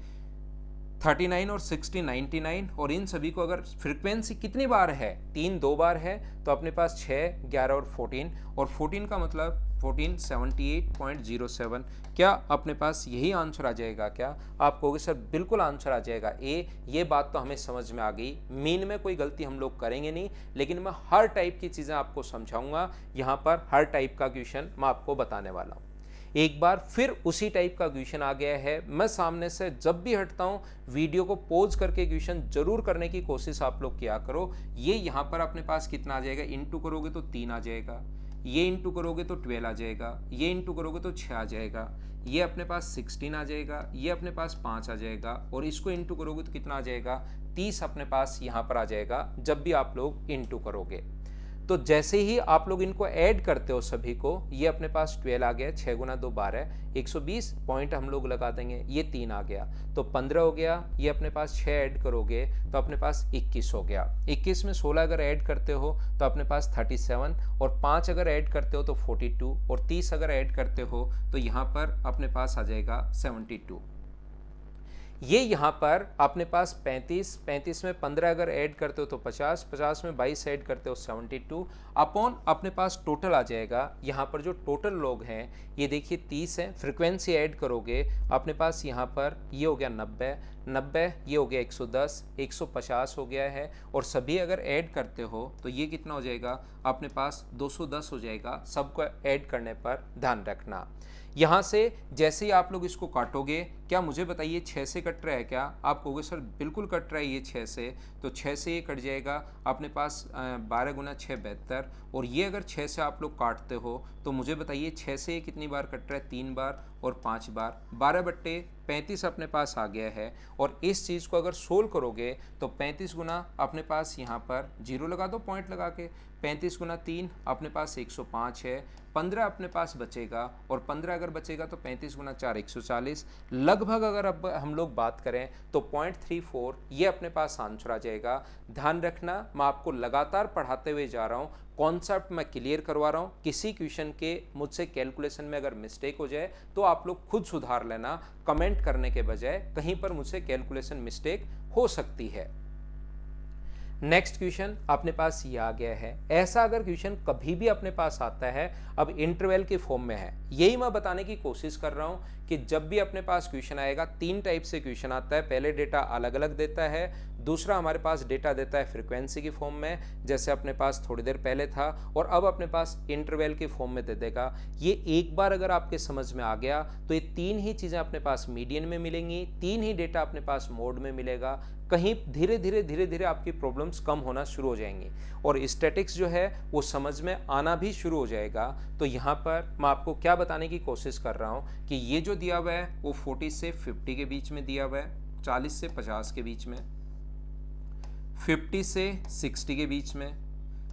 39 और 60 99, और इन सभी को अगर फ्रीक्वेंसी कितनी बार है, 3 2 बार है, तो अपने पास 6, 11 और 14, और 14 का मतलब 14 78.07। क्या अपने पास यही आंसर आ जाएगा? क्या आप कहोगे सर बिल्कुल आंसर आ जाएगा ए, ये बात तो हमें समझ में आ गई। मीन में कोई गलती हम लोग करेंगे नहीं, लेकिन मैं हर टाइप की चीज़ें आपको समझाऊंगा। यहाँ पर हर टाइप का क्वेश्चन मैं आपको बताने वाला हूँ। एक बार फिर उसी टाइप का क्वेश्चन आ गया है। मैं सामने से जब भी हटता हूं वीडियो को पॉज करके क्वेश्चन जरूर करने की कोशिश आप लोग किया करो। ये यहां पर अपने पास कितना आ जाएगा, इंटू करोगे तो 3 आ जाएगा, ये इंटू करोगे तो 12 आ जाएगा, ये इंटू करोगे तो 6 आ जाएगा, ये अपने पास 16 आ जाएगा, ये अपने पास 5 आ जाएगा, और इसको इंटू करोगे तो कितना आ जाएगा 30 अपने पास यहाँ पर आ जाएगा जब भी आप लोग इंटू करोगे। तो जैसे ही आप लोग इनको ऐड करते हो सभी को, ये अपने पास 12 आ गया, 6 गुना 2 12, 120 पॉइंट हम लोग लगा देंगे, ये 3 आ गया तो 15 हो गया, ये अपने पास 6 ऐड करोगे तो अपने पास 21 हो गया, 21 में 16 अगर ऐड करते हो तो अपने पास 37, और 5 अगर ऐड करते हो तो 42, और 30 अगर ऐड करते हो तो यहाँ पर अपने पास आ जाएगा 72। ये यहाँ पर अपने पास 35, 35 में 15 अगर ऐड करते हो तो 50, 50 में 22 ऐड करते हो 72 अपॉन अपने पास टोटल आ जाएगा। यहाँ पर जो टोटल लोग हैं ये देखिए 30 है, फ्रीक्वेंसी ऐड करोगे अपने पास यहाँ पर ये हो गया 90, 90 ये हो गया 110, 150 हो गया है, और सभी अगर ऐड करते हो तो ये कितना हो जाएगा अपने पास 210 हो जाएगा। सबको ऐड करने पर ध्यान रखना। यहाँ से जैसे ही आप लोग इसको काटोगे, क्या मुझे बताइए 6 से कट रहा है क्या? आप कहोगे सर बिल्कुल कट रहा है ये 6 से, तो 6 से ये कट जाएगा अपने पास 12 गुना 6 72, और ये अगर 6 से आप लोग काटते हो तो मुझे बताइए 6 से ये कितनी बार कट रहा है? 3 बार और 5 बार, 12/35 अपने पास आ गया है। और इस चीज़ को अगर सोल्व करोगे तो 35 गुना अपने पास यहाँ पर जीरो लगा दो पॉइंट लगा के, 35 गुना 3 अपने पास 105 है, 15 अपने पास बचेगा, और 15 अगर बचेगा तो 35 गुना 4 140, लगभग अगर अब हम लोग बात करें तो 0.34 ये अपने पास आंसर आ जाएगा। ध्यान रखना, मैं आपको लगातार पढ़ाते हुए जा रहा हूँ, कॉन्सेप्ट मैं क्लियर करवा रहा हूँ। किसी क्वेश्चन के मुझसे कैलकुलेशन में अगर मिस्टेक हो जाए तो आप लोग खुद सुधार लेना, कमेंट करने के बजाय कहीं पर मुझसे कैलकुलेशन मिस्टेक हो सकती है। नेक्स्ट क्वेश्चन अपने पास ये आ गया है। ऐसा अगर क्वेश्चन कभी भी अपने पास आता है, अब इंटरवल के फॉर्म में है, यही मैं बताने की कोशिश कर रहा हूं कि जब भी अपने पास क्वेश्चन आएगा 3 टाइप से क्वेश्चन आता है। पहले डेटा अलग अलग देता है, दूसरा हमारे पास डेटा देता है फ्रीक्वेंसी की फॉर्म में, जैसे अपने पास थोड़ी देर पहले था, और अब अपने पास इंटरवल के फॉर्म में दे देगा। ये एक बार अगर आपके समझ में आ गया तो ये 3 ही चीज़ें अपने पास मीडियन में मिलेंगी, 3 ही डेटा अपने पास मोड में मिलेगा। कहीं धीरे धीरे आपकी प्रॉब्लम्स कम होना शुरू हो जाएंगी और स्टैटिक्स जो है वो समझ में आना भी शुरू हो जाएगा। तो यहाँ पर मैं आपको क्या बताने की कोशिश कर रहा हूँ कि ये जो दिया हुआ है वो 40 से 50 के बीच में दिया हुआ है, 40 से 50 के बीच में, 50 से 60 के बीच में,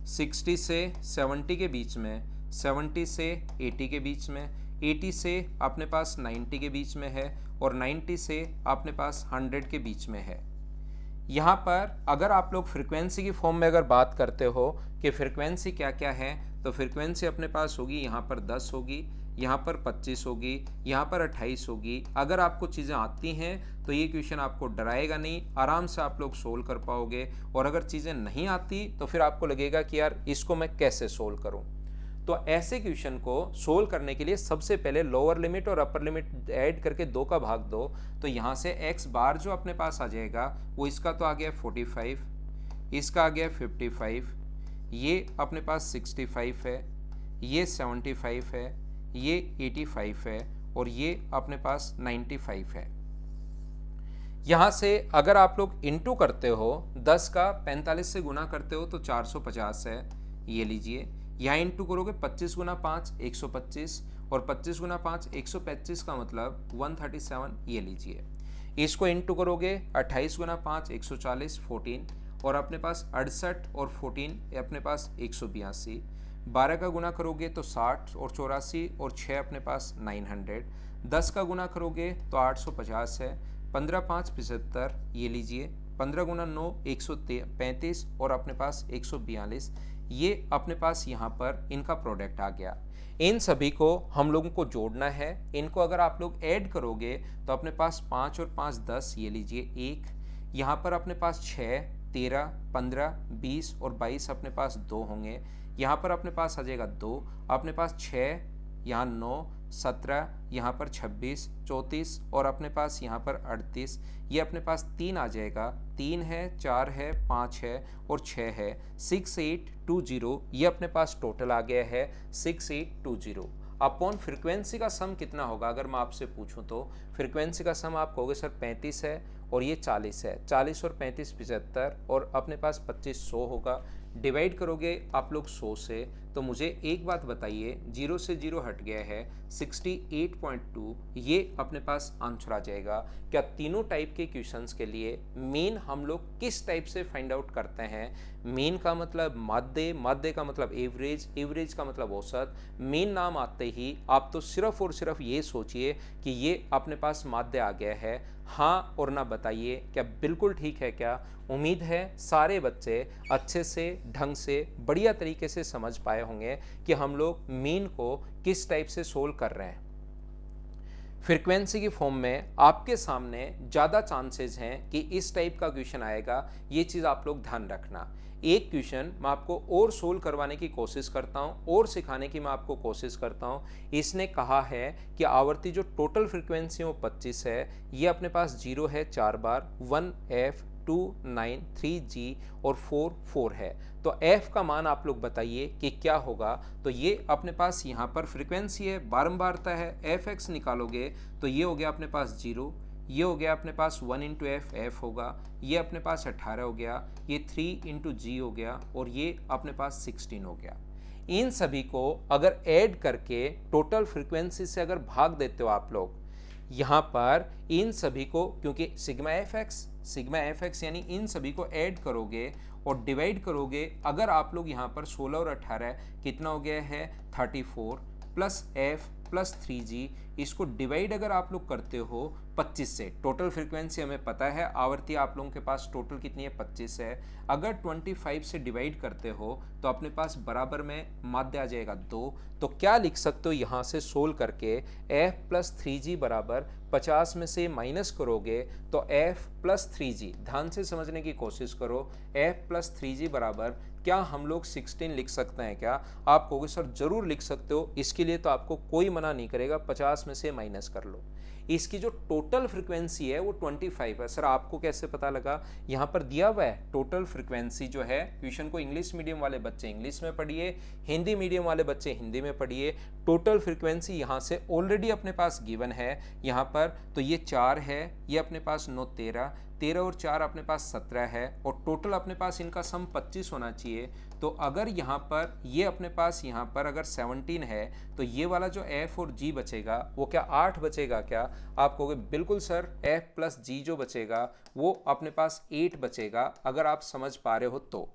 60 से 70 के बीच में, 70 से 80 के बीच में, 80 से अपने पास 90 के बीच में है, और 90 से अपने पास 100 के बीच में है। यहाँ पर अगर आप लोग फ्रीक्वेंसी की फॉर्म में अगर बात करते हो कि फ्रीक्वेंसी क्या क्या है, तो फ्रीक्वेंसी अपने पास होगी यहाँ पर 10 होगी, यहाँ पर 25 होगी, यहाँ पर 28 होगी। अगर आपको चीज़ें आती हैं तो ये क्वेश्चन आपको डराएगा नहीं, आराम से आप लोग सोल्व कर पाओगे, और अगर चीज़ें नहीं आती तो फिर आपको लगेगा कि यार इसको मैं कैसे सोल्व करूँ। तो ऐसे क्वेश्चन को सोल्व करने के लिए सबसे पहले लोअर लिमिट और अपर लिमिट ऐड करके 2 का भाग दो, तो यहाँ से x बार जो अपने पास आ जाएगा वो इसका तो आ गया 45, इसका आ गया 55, ये अपने पास 65 है, ये 75 है, ये 85 है, और ये अपने पास 95 है। यहाँ से अगर आप लोग इंटू करते हो, 10 का 45 से गुना करते हो तो 450 है, ये लीजिए। यहाँ इंटू करोगे 25 गुना 5 125, और 25 गुना 5 125 का मतलब 137, ये लीजिए। इसको इंटू करोगे 28 गुना 5 140 14, और अपने पास 68 और 14 अपने पास 182। 12 का गुना करोगे तो 60 और 84 और 6 अपने पास 900। 10 का गुना करोगे तो 850 है, 15 5 75, ये लीजिए। 15 गुना 9 135, और अपने पास 142, ये अपने पास यहाँ पर इनका प्रोडक्ट आ गया। इन सभी को हम लोगों को जोड़ना है। इनको अगर आप लोग ऐड करोगे तो अपने पास 5 और 5 10, ये लीजिए 1, यहाँ पर अपने पास 6 13 15 20 और 22 अपने पास 2 होंगे, यहाँ पर अपने पास आ जाएगा 2, अपने पास 6, यहाँ 9 17, यहाँ पर 26 34, और अपने पास यहाँ पर 38, ये अपने पास 3 आ जाएगा। 3 है, 4 है, 5 है और 6 है, 6820, ये अपने पास टोटल आ गया है 6820। अपॉन फ्रीक्वेंसी का सम कितना होगा अगर मैं आपसे पूछूं तो फ्रीक्वेंसी का सम आप कहोगे सर 35 है और ये 40 है, 40 और 35 75, और अपने पास 25 100 होगा। डिवाइड करोगे आप लोग 100 से, तो मुझे एक बात बताइए, 0 से 0 हट गया है 68.2, ये अपने पास आंसर आ जाएगा। क्या तीनों टाइप के क्वेश्चंस के लिए मीन हम लोग किस टाइप से फाइंड आउट करते हैं? मीन का मतलब माध्य, माध्य का मतलब एवरेज, एवरेज का मतलब औसत। मीन नाम आते ही आप तो सिर्फ और सिर्फ ये सोचिए कि ये अपने पास माध्य आ गया है। हाँ और ना बताइए, क्या बिल्कुल ठीक है क्या? उम्मीद है सारे बच्चे अच्छे से, ढंग से, बढ़िया तरीके से समझ पाए होंगे कि हम लोग मीन को किस टाइप से सोल्व कर रहे हैं। फ्रीक्वेंसी की फॉर्म में आपके सामने ज़्यादा चांसेस हैं कि इस टाइप का क्वेश्चन आएगा। ये चीज़ आप लोग ध्यान रखना। एक क्वेश्चन मैं आपको और सोल्व करवाने की कोशिश करता हूँ और सिखाने की मैं आपको कोशिश करता हूँ। इसने कहा है कि आवर्ती जो टोटल फ्रीक्वेंसी है वो 25 है। ये अपने पास 0 है 4 बार, 1F 2 9 3G और 4 4 है। तो F का मान आप लोग बताइए कि क्या होगा। तो ये अपने पास यहाँ पर फ्रीक्वेंसी है, बारंबारता है, FX निकालोगे तो ये हो गया अपने पास 0, ये हो गया अपने पास 1 इंटू F होगा, ये अपने पास 18 हो गया, ये 3 इंटू G हो गया और ये अपने पास 16 हो गया। इन सभी को अगर ऐड करके टोटल फ्रीक्वेंसी से अगर भाग देते हो आप लोग, यहाँ पर इन सभी को, क्योंकि सिग्मा एफ एक्स यानी इन सभी को ऐड करोगे और डिवाइड करोगे। अगर आप लोग यहाँ पर 16 और 18 कितना हो गया है 34 प्लस F प्लस 3G, इसको डिवाइड अगर आप लोग करते हो 25 से, टोटल फ्रीक्वेंसी हमें पता है, आवर्ती आप लोगों के पास टोटल कितनी है 25 है। अगर 25 से डिवाइड करते हो तो अपने पास बराबर में माध्य आ जाएगा 2। तो क्या लिख सकते हो यहाँ से सोल्व करके, F प्लस 3G बराबर 50 में से माइनस करोगे तो F प्लस 3G, ध्यान से समझने की कोशिश करो, F प्लस 3G बराबर क्या हम लोग 16 लिख सकते हैं क्या? आप कहोगे सर जरूर लिख सकते हो, इसके लिए तो आपको कोई मना नहीं करेगा, 50 में से माइनस कर लो। इसकी जो टोटल फ्रीक्वेंसी है वो 25 है। सर आपको कैसे पता लगा? यहाँ पर दिया हुआ है टोटल फ्रीक्वेंसी जो है। ट्यूशन को इंग्लिश मीडियम वाले बच्चे इंग्लिश में पढ़िए, हिंदी मीडियम वाले बच्चे हिंदी में पढ़िए। टोटल फ्रीक्वेंसी यहाँ से ऑलरेडी अपने पास गिवन है यहाँ पर, तो ये 4 है, ये अपने पास 9 13, 13 और 4 अपने पास 17 है और टोटल अपने पास इनका सम 25 होना चाहिए। तो अगर यहाँ पर ये अपने पास यहाँ पर अगर 17 है तो ये वाला जो F और G बचेगा वो क्या 8 बचेगा क्या? आप कहोगे बिल्कुल सर, F प्लस G जो बचेगा वो अपने पास 8 बचेगा, अगर आप समझ पा रहे हो तो।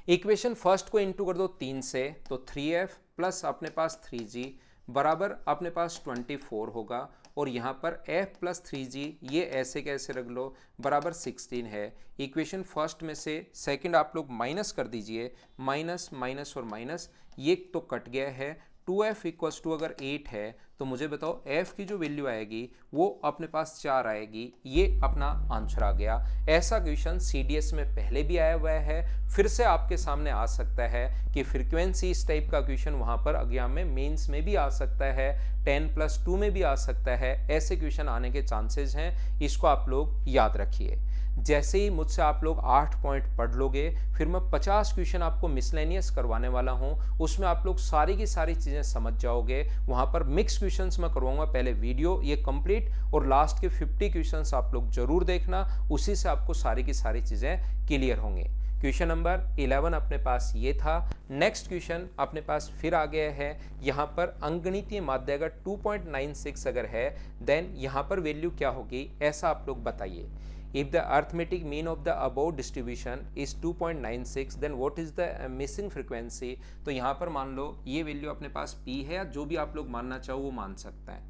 इक्वेशन फर्स्ट को इंटू कर दो 3 से, तो 3F प्लस अपने पास 3G बराबर अपने पास 24 होगा और यहाँ पर F प्लस 3G ये ऐसे कैसे रख लो बराबर 16 है। इक्वेशन फर्स्ट में से सेकंड आप लोग माइनस कर दीजिए, माइनस माइनस और माइनस, ये तो कट गया है। 2F इक्वल्स टू अगर 8 है तो मुझे बताओ F की जो वैल्यू आएगी वो अपने पास 4 आएगी। ये अपना आंसर आ गया। ऐसा क्वेश्चन CDS में पहले भी आया हुआ है, फिर से आपके सामने आ सकता है कि फ्रीक्वेंसी इस टाइप का क्वेश्चन वहां पर एग्जाम में मेंस में भी आ सकता है, 10+2 में भी आ सकता है। ऐसे क्वेश्चन आने के चांसेस हैं, इसको आप लोग याद रखिए। जैसे ही मुझसे आप लोग 8 पॉइंट पढ़ लोगे, फिर मैं 50 क्वेश्चन आपको मिसलेनियस करवाने वाला हूं, उसमें आप लोग सारी की सारी चीजें समझ जाओगे। वहां पर मिक्स क्वेश्चंस मैं करवाऊंगा, पहले वीडियो ये कंप्लीट और लास्ट के 50 क्वेश्चंस आप लोग जरूर देखना, उसी से आपको सारी की सारी चीजें क्लियर होंगे। क्वेश्चन नंबर 11 अपने पास ये था। नेक्स्ट क्वेश्चन अपने पास फिर आ गया है, यहाँ पर अंकगणितीय माध्य अगर 2.96 अगर है देन यहाँ पर वैल्यू क्या होगी, ऐसा आप लोग बताइए। If the arithmetic mean of the above distribution is 2.96 then what is the missing frequency? तो यहाँ पर मान लो ये वैल्यू अपने पास P है, या जो भी आप लोग मानना चाहो वो मान सकता है।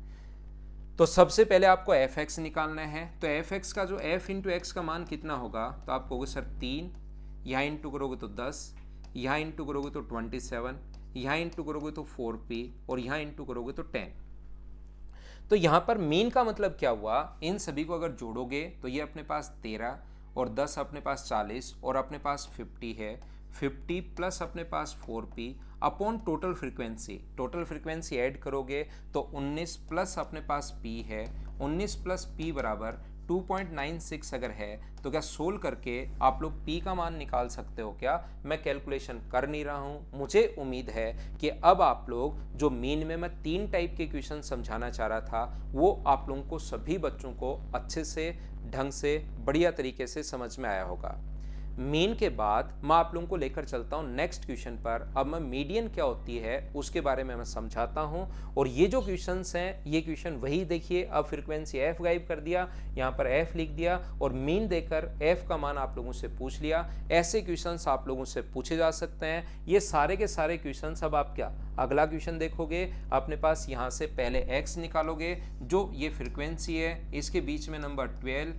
तो सबसे पहले आपको fx निकालना है। तो fx का जो f इंटू एक्स का मान कितना होगा, तो आप कहोगे सर 3, यहाँ इंटू करोगे तो 10, यहाँ इंटू करोगे तो 27, यहाँ इंटू करोगे तो 4p और यहाँ इंटू करोगे तो 10। तो यहाँ पर मीन का मतलब क्या हुआ, इन सभी को अगर जोड़ोगे तो ये अपने पास 13 और 10 अपने पास 40 और अपने पास 50 है। 50 प्लस अपने पास 4p upon total frequency add करोगे तो 19 प्लस अपने पास p है, 19 प्लस p बराबर 2.96 अगर है तो क्या सोल्व करके आप लोग p का मान निकाल सकते हो क्या? मैं कैलकुलेशन कर नहीं रहा हूं, मुझे उम्मीद है कि अब आप लोग जो मीन में मैं 3 टाइप के क्वेश्चन समझाना चाह रहा था वो आप लोगों को, सभी बच्चों को अच्छे से ढंग से बढ़िया तरीके से समझ में आया होगा। मीन के बाद मैं आप लोगों को लेकर चलता हूं नेक्स्ट क्वेश्चन पर। अब मैं मीडियन क्या होती है उसके बारे में मैं समझाता हूं। और ये जो क्वेश्चंस हैं ये क्वेश्चन वही देखिए, अब फ्रीक्वेंसी f गायब कर दिया, यहाँ पर f लिख दिया और मीन देकर f का मान आप लोगों से पूछ लिया। ऐसे क्वेश्चंस आप लोगों से पूछे जा सकते हैं। ये सारे के सारे क्वेश्चंस अब आप क्या अगला क्वेश्चन देखोगे, अपने पास यहाँ से पहले x निकालोगे, जो ये फ्रीक्वेंसी है, इसके बीच में नंबर 12,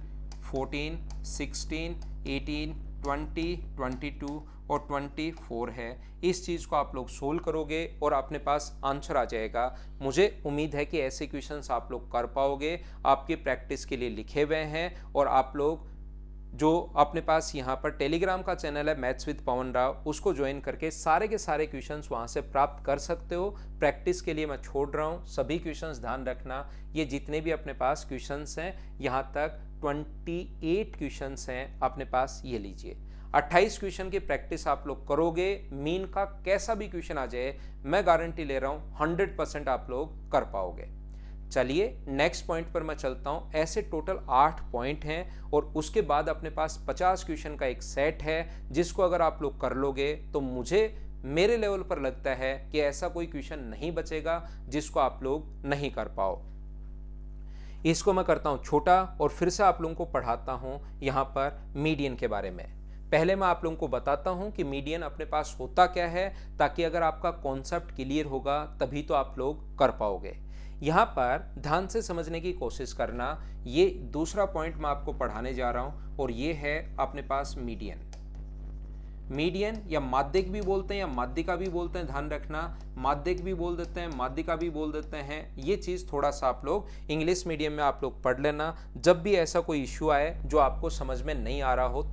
14, 16, 18, 20, 22 और 24 है। इस चीज़ को आप लोग सोल्व करोगे और अपने पास आंसर आ जाएगा। मुझे उम्मीद है कि ऐसे क्वेश्चंस आप लोग कर पाओगे, आपकी प्रैक्टिस के लिए लिखे हुए हैं। और आप लोग जो अपने पास यहाँ पर टेलीग्राम का चैनल है मैथ्स विद पवन राव, उसको ज्वाइन करके सारे के सारे क्वेश्चंस वहाँ से प्राप्त कर सकते हो। प्रैक्टिस के लिए मैं छोड़ रहा हूँ, सभी क्वेश्चंस ध्यान रखना। ये जितने भी अपने पास क्वेश्चंस हैं, यहाँ तक 28 क्वेश्चंस हैं अपने पास, ये लीजिए। 28 क्वेश्चन की प्रैक्टिस आप लोग करोगे, मीन का कैसा भी क्वेश्चन आ जाए, मैं गारंटी ले रहा हूँ 100% आप लोग कर पाओगे। चलिए नेक्स्ट पॉइंट पर मैं चलता हूं। ऐसे टोटल 8 पॉइंट हैं और उसके बाद अपने पास 50 क्वेश्चन का एक सेट है, जिसको अगर आप लोग कर लोगे तो मुझे मेरे लेवल पर लगता है कि ऐसा कोई क्वेश्चन नहीं बचेगा जिसको आप लोग नहीं कर पाओ। इसको मैं करता हूं छोटा और फिर से आप लोगों को पढ़ाता हूं यहां पर मीडियन के बारे में। पहले मैं आप लोगों को बताता हूं कि मीडियन अपने पास होता क्या है, ताकि अगर आपका कॉन्सेप्ट क्लियर होगा तभी तो आप लोग कर पाओगे। यहां पर ध्यान से समझने की कोशिश करना। ये दूसरा पॉइंट मैं आपको पढ़ाने जा रहा हूं और ये है अपने पास मीडियन। मीडियन या माध्यिक भी बोलते हैं या माध्यिका भी बोलते हैं, ध्यान रखना। माध्यिक भी बोल देते हैं, माध्यिका भी बोल देते हैं। ये चीज़ थोड़ा सा आप लोग इंग्लिश मीडियम में आप लोग पढ़ लेना, जब भी ऐसा कोई इश्यू आए जो आपको समझ में नहीं आ रहा हो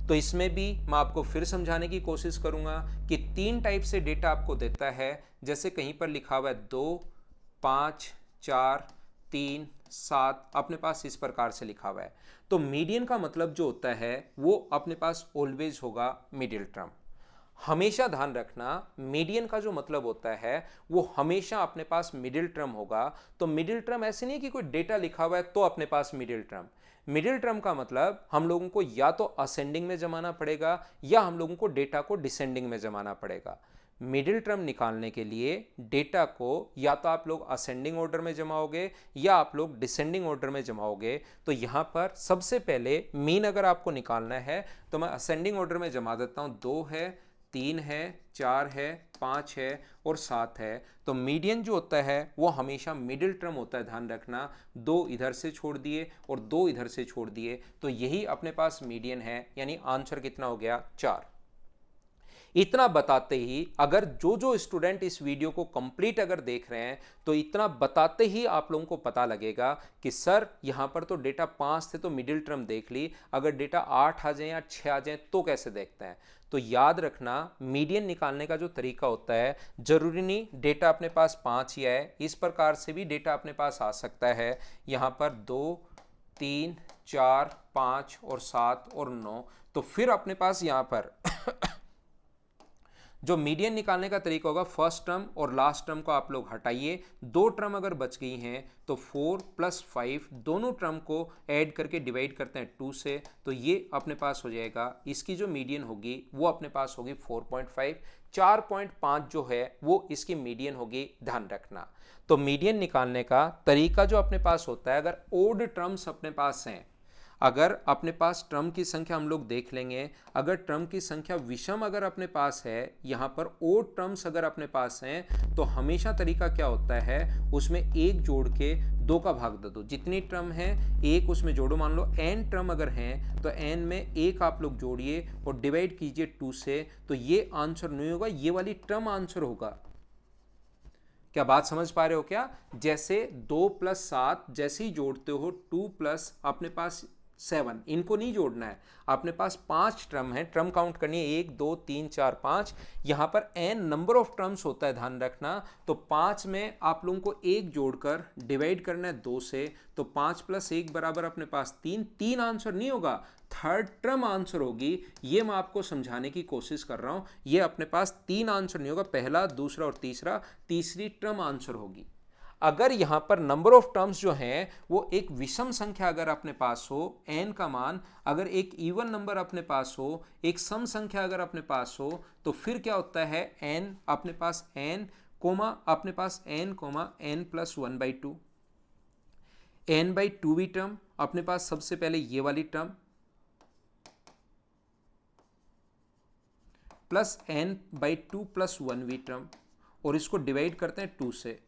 तो इसमें भी मैं आपको फिर समझाने की कोशिश करूंगा कि 3 टाइप से डेटा आपको देता है। जैसे कहीं पर लिखा हुआ है 2, 5, 4, 3, 7, अपने पास इस प्रकार से लिखा हुआ है। तो मीडियन का मतलब जो होता है वो अपने पास ऑलवेज होगा मिडिल टर्म। हमेशा ध्यान रखना, मीडियन का जो मतलब होता है वो हमेशा अपने पास मिडिल टर्म होगा। तो मिडिल टर्म ऐसे नहीं कि कोई डेटा लिखा हुआ है तो अपने पास मिडिल टर्म। मिडिल टर्म का मतलब हम लोगों को या तो असेंडिंग में जमाना पड़ेगा या हम लोगों को डेटा को डिसेंडिंग में जमाना पड़ेगा। मिडिल टर्म निकालने के लिए डेटा को या तो आप लोग असेंडिंग ऑर्डर में जमाओगे या आप लोग डिसेंडिंग ऑर्डर में जमाओगे। तो यहां पर सबसे पहले मीन अगर आपको निकालना है तो मैं असेंडिंग ऑर्डर में जमा देता हूं। 2 है, 3 है, 4 है, 5 है और 7 है। तो मीडियन जो होता है वो हमेशा मिडिल टर्म होता है, ध्यान रखना। 2 इधर से छोड़ दिए और 2 इधर से छोड़ दिए, तो यही अपने पास मीडियन है। यानी आंसर कितना हो गया? 4। इतना बताते ही अगर जो स्टूडेंट इस वीडियो को कंप्लीट अगर देख रहे हैं तो इतना बताते ही आप लोगों को पता लगेगा कि सर यहां पर तो डेटा 5 थे तो मिडिल टर्म देख ली, अगर डेटा 8 आ जाए या 6 आ जाए तो कैसे देखते हैं। तो याद रखना, मीडियन निकालने का जो तरीका होता है, जरूरी नहीं डेटा अपने पास 5 ही आए, इस प्रकार से भी डेटा अपने पास आ सकता है। यहां पर 2, 3, 4, 5 और 7 और 9। तो फिर अपने पास यहां पर जो मीडियन निकालने का तरीका होगा, फर्स्ट टर्म और लास्ट टर्म को आप लोग हटाइए। 2 टर्म अगर बच गई हैं तो 4 + 5 दोनों टर्म को ऐड करके डिवाइड करते हैं 2 से, तो ये अपने पास हो जाएगा। इसकी जो मीडियन होगी वो अपने पास होगी 4.5। 4.5 जो है वो इसकी मीडियन होगी, ध्यान रखना। तो मीडियन निकालने का तरीका जो अपने पास होता है, अगर ओड टर्म्स अपने पास हैं, अगर अपने पास टर्म की संख्या हम लोग देख लेंगे, अगर टर्म की संख्या विषम अगर अपने पास है, यहां पर ओड टर्म्स अगर अपने पास हैं, तो हमेशा तरीका क्या होता है, उसमें 1 जोड़ के 2 का भाग दे दो। जितनी टर्म है 1 उसमें जोड़ो। मान लो n टर्म अगर हैं तो n में 1 आप लोग जोड़िए और डिवाइड कीजिए 2 से, तो ये आंसर नहीं होगा, ये वाली टर्म आंसर होगा। क्या बात समझ पा रहे हो क्या? जैसे 2 + 7 जैसे ही जोड़ते हो 2 + अपने पास 7, इनको नहीं जोड़ना है। अपने पास 5 टर्म है, टर्म काउंट करनी है 1 2 3 4 5। यहां पर n नंबर ऑफ टर्म्स होता है, ध्यान रखना। तो 5 में आप लोगों को 1 जोड़कर डिवाइड करना है 2 से, तो 5 + 1 बराबर अपने पास 3। 3 आंसर नहीं होगा, थर्ड टर्म आंसर होगी। ये मैं आपको समझाने की कोशिश कर रहा हूं। ये अपने पास 3 आंसर नहीं होगा, पहला, दूसरा और तीसरा, तीसरी टर्म आंसर होगी। अगर यहां पर नंबर ऑफ टर्म्स जो हैं वो एक विषम संख्या अगर अपने पास हो, n का मान अगर एक इवन नंबर अपने पास हो, एक सम संख्या अगर अपने पास हो, तो फिर क्या होता है, n अपने पास n कोमा अपने पास n कोमा n + 1/2। n/2वीं टर्म अपने पास सबसे पहले ये वाली टर्म प्लस n/2 + 1वीं टर्म, और इसको डिवाइड करते हैं 2 से,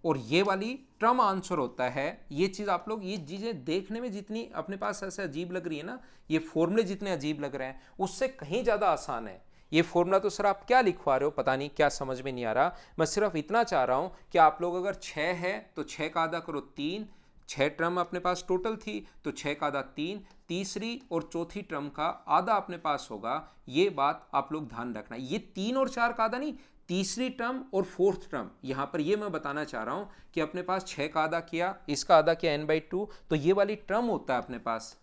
और ये वाली टर्म आंसर होता है। ये चीज़ आप लोग, ये चीज़ें देखने में जितनी अपने पास ऐसे अजीब लग रही है ना, ये फॉर्मूले जितने अजीब लग रहे हैं उससे कहीं ज़्यादा आसान है। ये फॉर्मूला तो सर आप क्या लिखवा रहे हो, पता नहीं क्या, समझ में नहीं आ रहा। मैं सिर्फ इतना चाह रहा हूँ कि आप लोग अगर 6 है तो 6 का आधा करो 3, 6 टर्म अपने पास टोटल थी तो 6 का आधा 3, तीसरी और चौथी टर्म का आधा अपने पास होगा। ये बात आप लोग ध्यान रखना, ये 3 और 4 का आधा नहीं, तीसरी टर्म और फोर्थ टर्म। यहां पर ये मैं बताना चाह रहा हूं कि अपने पास 6 का आधा किया, इसका आधा किया n/2, तो ये वाली टर्म होता है अपने पास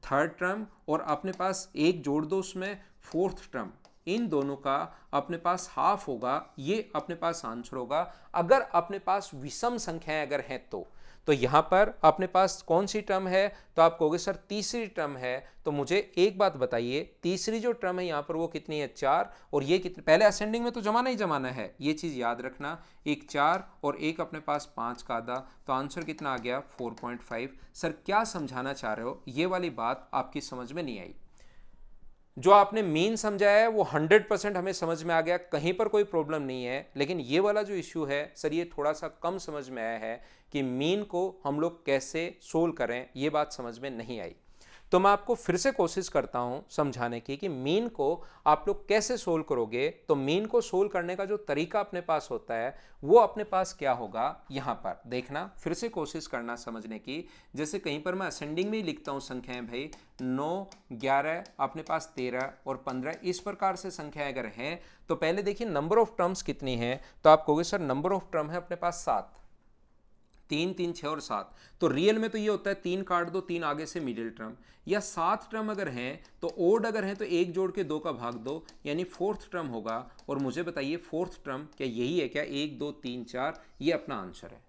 थर्ड टर्म, और अपने पास एक जोड़ दो उसमें फोर्थ टर्म, इन दोनों का अपने पास हाफ होगा। ये अपने पास आंसर होगा अगर अपने पास विषम संख्याएं अगर हैं तो यहां पर अपने पास कौन सी टर्म है, तो आप कहोगे सर तीसरी टर्म है। तो मुझे एक बात बताइए, तीसरी जो टर्म है यहां पर वो कितनी है, 4, और ये कितनी, पहले असेंडिंग में तो जमाना ही जमाना है, ये चीज याद रखना। एक 4 और एक अपने पास 5 का आधा, तो आंसर कितना आ गया 4.5। सर क्या समझाना चाह रहे हो, ये वाली बात आपकी समझ में नहीं आई। जो आपने मीन समझाया है वो 100% हमें समझ में आ गया, कहीं पर कोई प्रॉब्लम नहीं है। लेकिन ये वाला जो इश्यू है सर, ये थोड़ा सा कम समझ में आया है कि मीन को हम लोग कैसे सोल्व करें, ये बात समझ में नहीं आई। तो मैं आपको फिर से कोशिश करता हूं समझाने की कि मीन को आप लोग कैसे सोल्व करोगे। तो मीन को सोल्व करने का जो तरीका अपने पास होता है वो अपने पास क्या होगा, यहां पर देखना, फिर से कोशिश करना समझने की। जैसे कहीं पर मैं असेंडिंग में ही लिखता हूं संख्याएं भाई, 9, 11, अपने पास 13 और 15, इस प्रकार से संख्याएं अगर हैं तो पहले देखिए नंबर ऑफ टर्म्स कितनी है। तो आप कहोगे सर नंबर ऑफ टर्म है अपने पास 7, 3, 3, 6 और 7। तो रियल में तो ये होता है 3 काट दो, 3 आगे से मिडिल टर्म, या 7 टर्म अगर हैं तो ओड अगर हैं तो 1 जोड़ के 2 का भाग दो, यानी फोर्थ टर्म होगा। और मुझे बताइए फोर्थ टर्म क्या यही है क्या, 1, 2, 3, 4, ये अपना आंसर है।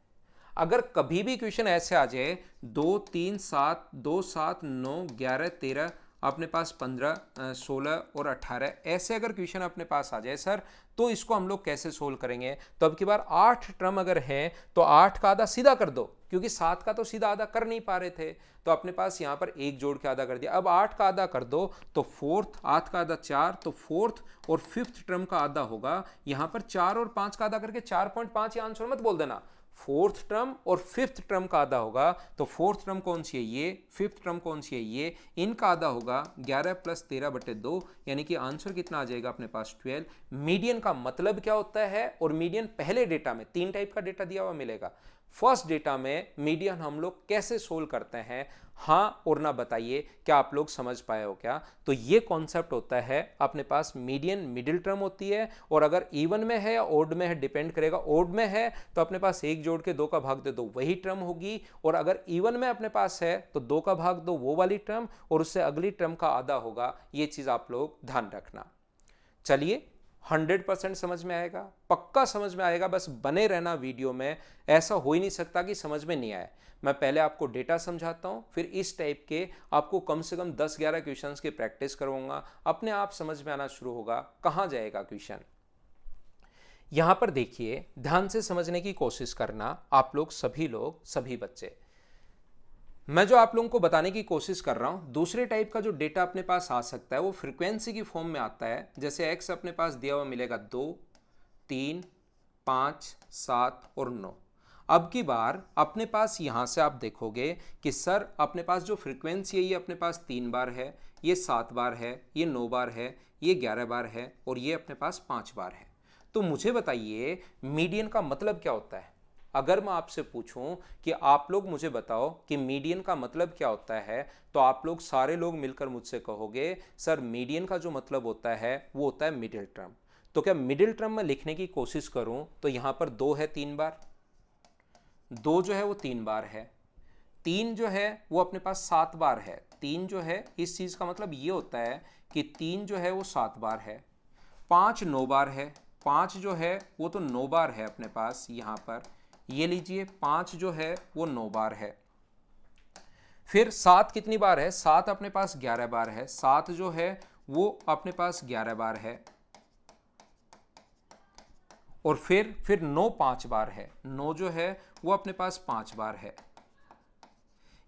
अगर कभी भी क्वेश्चन ऐसे आ जाए 2, 3, 7, 2, 7, 9, 11, 13, अपने पास 15, 16 और 18, ऐसे अगर क्वेश्चन अपने पास आ जाए सर, तो इसको हम लोग कैसे सोल्व करेंगे। तो अब की बार 8 टर्म अगर हैं तो 8 का आधा सीधा कर दो, क्योंकि 7 का तो सीधा आधा कर नहीं पा रहे थे, तो अपने पास यहां पर एक जोड़ के आधा कर दिया। अब 8 का आधा कर दो तो फोर्थ, 8 का आधा 4, तो फोर्थ और फिफ्थ टर्म का आधा होगा। यहां पर 4 और 5 का आधा करके 4.5, ये आंसर मत बोल देना, फोर्थ टर्म और फिफ्थ टर्म का आधा होगा। तो फोर्थ टर्म कौन सी है, ये, फिफ्थ टर्म कौन सी है, ये, इनका आधा होगा 11 + 13/2, यानी कि आंसर कितना आ जाएगा अपने पास 12। मीडियन का मतलब क्या होता है, और मीडियन पहले डेटा में 3 टाइप का डेटा दिया हुआ मिलेगा। फर्स्ट डेटा में मीडियन हम लोग कैसे सोल्व करते हैं, हाँ और ना बताइए, क्या आप लोग समझ पाए हो क्या। तो ये कॉन्सेप्ट होता है अपने पास, मीडियन मिडिल टर्म होती है, और अगर इवन में है या ओड में है डिपेंड करेगा। ओड में है तो अपने पास 1 जोड़ के 2 का भाग दे दो, वही टर्म होगी, और अगर इवन में अपने पास है तो 2 का भाग दो, वो वाली टर्म, और उससे अगली टर्म का आधा होगा। ये चीज आप लोग ध्यान रखना। चलिए 100% समझ में आएगा, पक्का समझ में आएगा, बस बने रहना वीडियो में। ऐसा हो ही नहीं सकता कि समझ में नहीं आए। मैं पहले आपको डेटा समझाता हूं, फिर इस टाइप के आपको कम से कम 10-11 क्वेश्चंस की प्रैक्टिस करवाऊंगा, अपने आप समझ में आना शुरू होगा कहां जाएगा क्वेश्चन। यहां पर देखिए, ध्यान से समझने की कोशिश करना आप लोग, सभी लोग, सभी बच्चे। मैं जो आप लोगों को बताने की कोशिश कर रहा हूं, दूसरे टाइप का जो डेटा अपने पास आ सकता है वो फ्रीक्वेंसी की फॉर्म में आता है। जैसे एक्स अपने पास दिया हुआ मिलेगा 2, 3, 5, 7 और 9। अब की बार अपने पास यहां से आप देखोगे कि सर अपने पास जो फ्रीक्वेंसी है ये अपने पास 3 बार है, ये 7 बार है, ये 9 बार है, ये 11 बार है, और ये अपने पास 5 बार है। तो मुझे बताइए मीडियन का मतलब क्या होता है। अगर मैं आपसे पूछूं कि आप लोग मुझे बताओ कि मीडियन का मतलब क्या होता है, तो आप लोग सारे लोग मिलकर मुझसे कहोगे सर मीडियन का जो मतलब होता है वो होता है मिडिल टर्म। तो क्या मिडिल टर्म में लिखने की कोशिश करूं तो यहां पर 2 है 3 बार, 2 जो है वो 3 बार है, 3 जो है वो अपने पास 7 बार है। 3 जो है, इस चीज का मतलब ये होता है कि 3 जो है वो 7 बार है। 5 9 बार है, 5 जो है वो तो 9 बार है अपने पास यहां पर, ये लीजिए 5 जो है वो 9 बार है। फिर 7 कितनी बार है, 7 अपने पास 11 बार है, 7 जो है वो अपने पास 11 बार है। और फिर 9 5 बार है, 9 जो है वो अपने पास 5 बार है।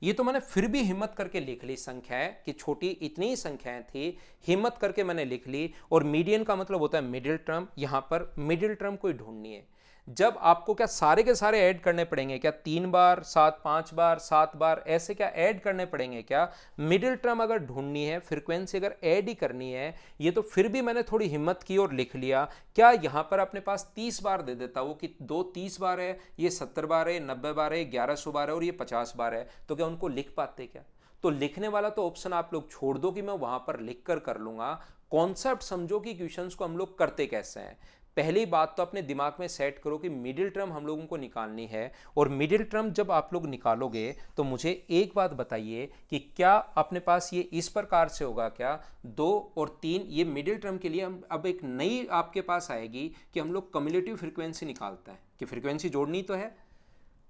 ये तो मैंने फिर भी हिम्मत करके लिख ली संख्याएं, कि छोटी इतनी ही संख्याएं थी, हिम्मत करके मैंने लिख ली। और मीडियन का मतलब होता है मिडिल टर्म, यहां पर मिडिल टर्म कोई ढूंढनी है। जब आपको क्या सारे के सारे ऐड करने पड़ेंगे क्या, 3 बार 7, 5 बार 7 बार ऐसे क्या ऐड करने पड़ेंगे क्या? मिडिल टर्म अगर ढूंढनी है, फ्रीक्वेंसी अगर ऐड ही करनी है, ये तो फिर भी मैंने थोड़ी हिम्मत की और लिख लिया। क्या यहां पर अपने पास 30 बार दे देता वो कि 2 30 बार है, ये 70 बार है, 90 बार है, 1100 बार है और ये 50 बार है, तो क्या उनको लिख पाते क्या? तो लिखने वाला तो ऑप्शन आप लोग छोड़ दो कि मैं वहां पर लिख कर लूंगा। कॉन्सेप्ट समझो कि क्वेश्चंस को हम लोग करते कैसे हैं। पहली बात तो अपने दिमाग में सेट करो कि मिडिल टर्म हम लोगों को निकालनी है, और मिडिल टर्म जब आप लोग निकालोगे तो मुझे एक बात बताइए कि क्या अपने पास ये इस प्रकार से होगा क्या, 2 और 3, ये मिडिल टर्म के लिए हम अब एक नई आपके पास आएगी कि हम लोग कम्युलेटिव फ्रीक्वेंसी निकालते हैं कि फ्रीक्वेंसी जोड़नी तो है,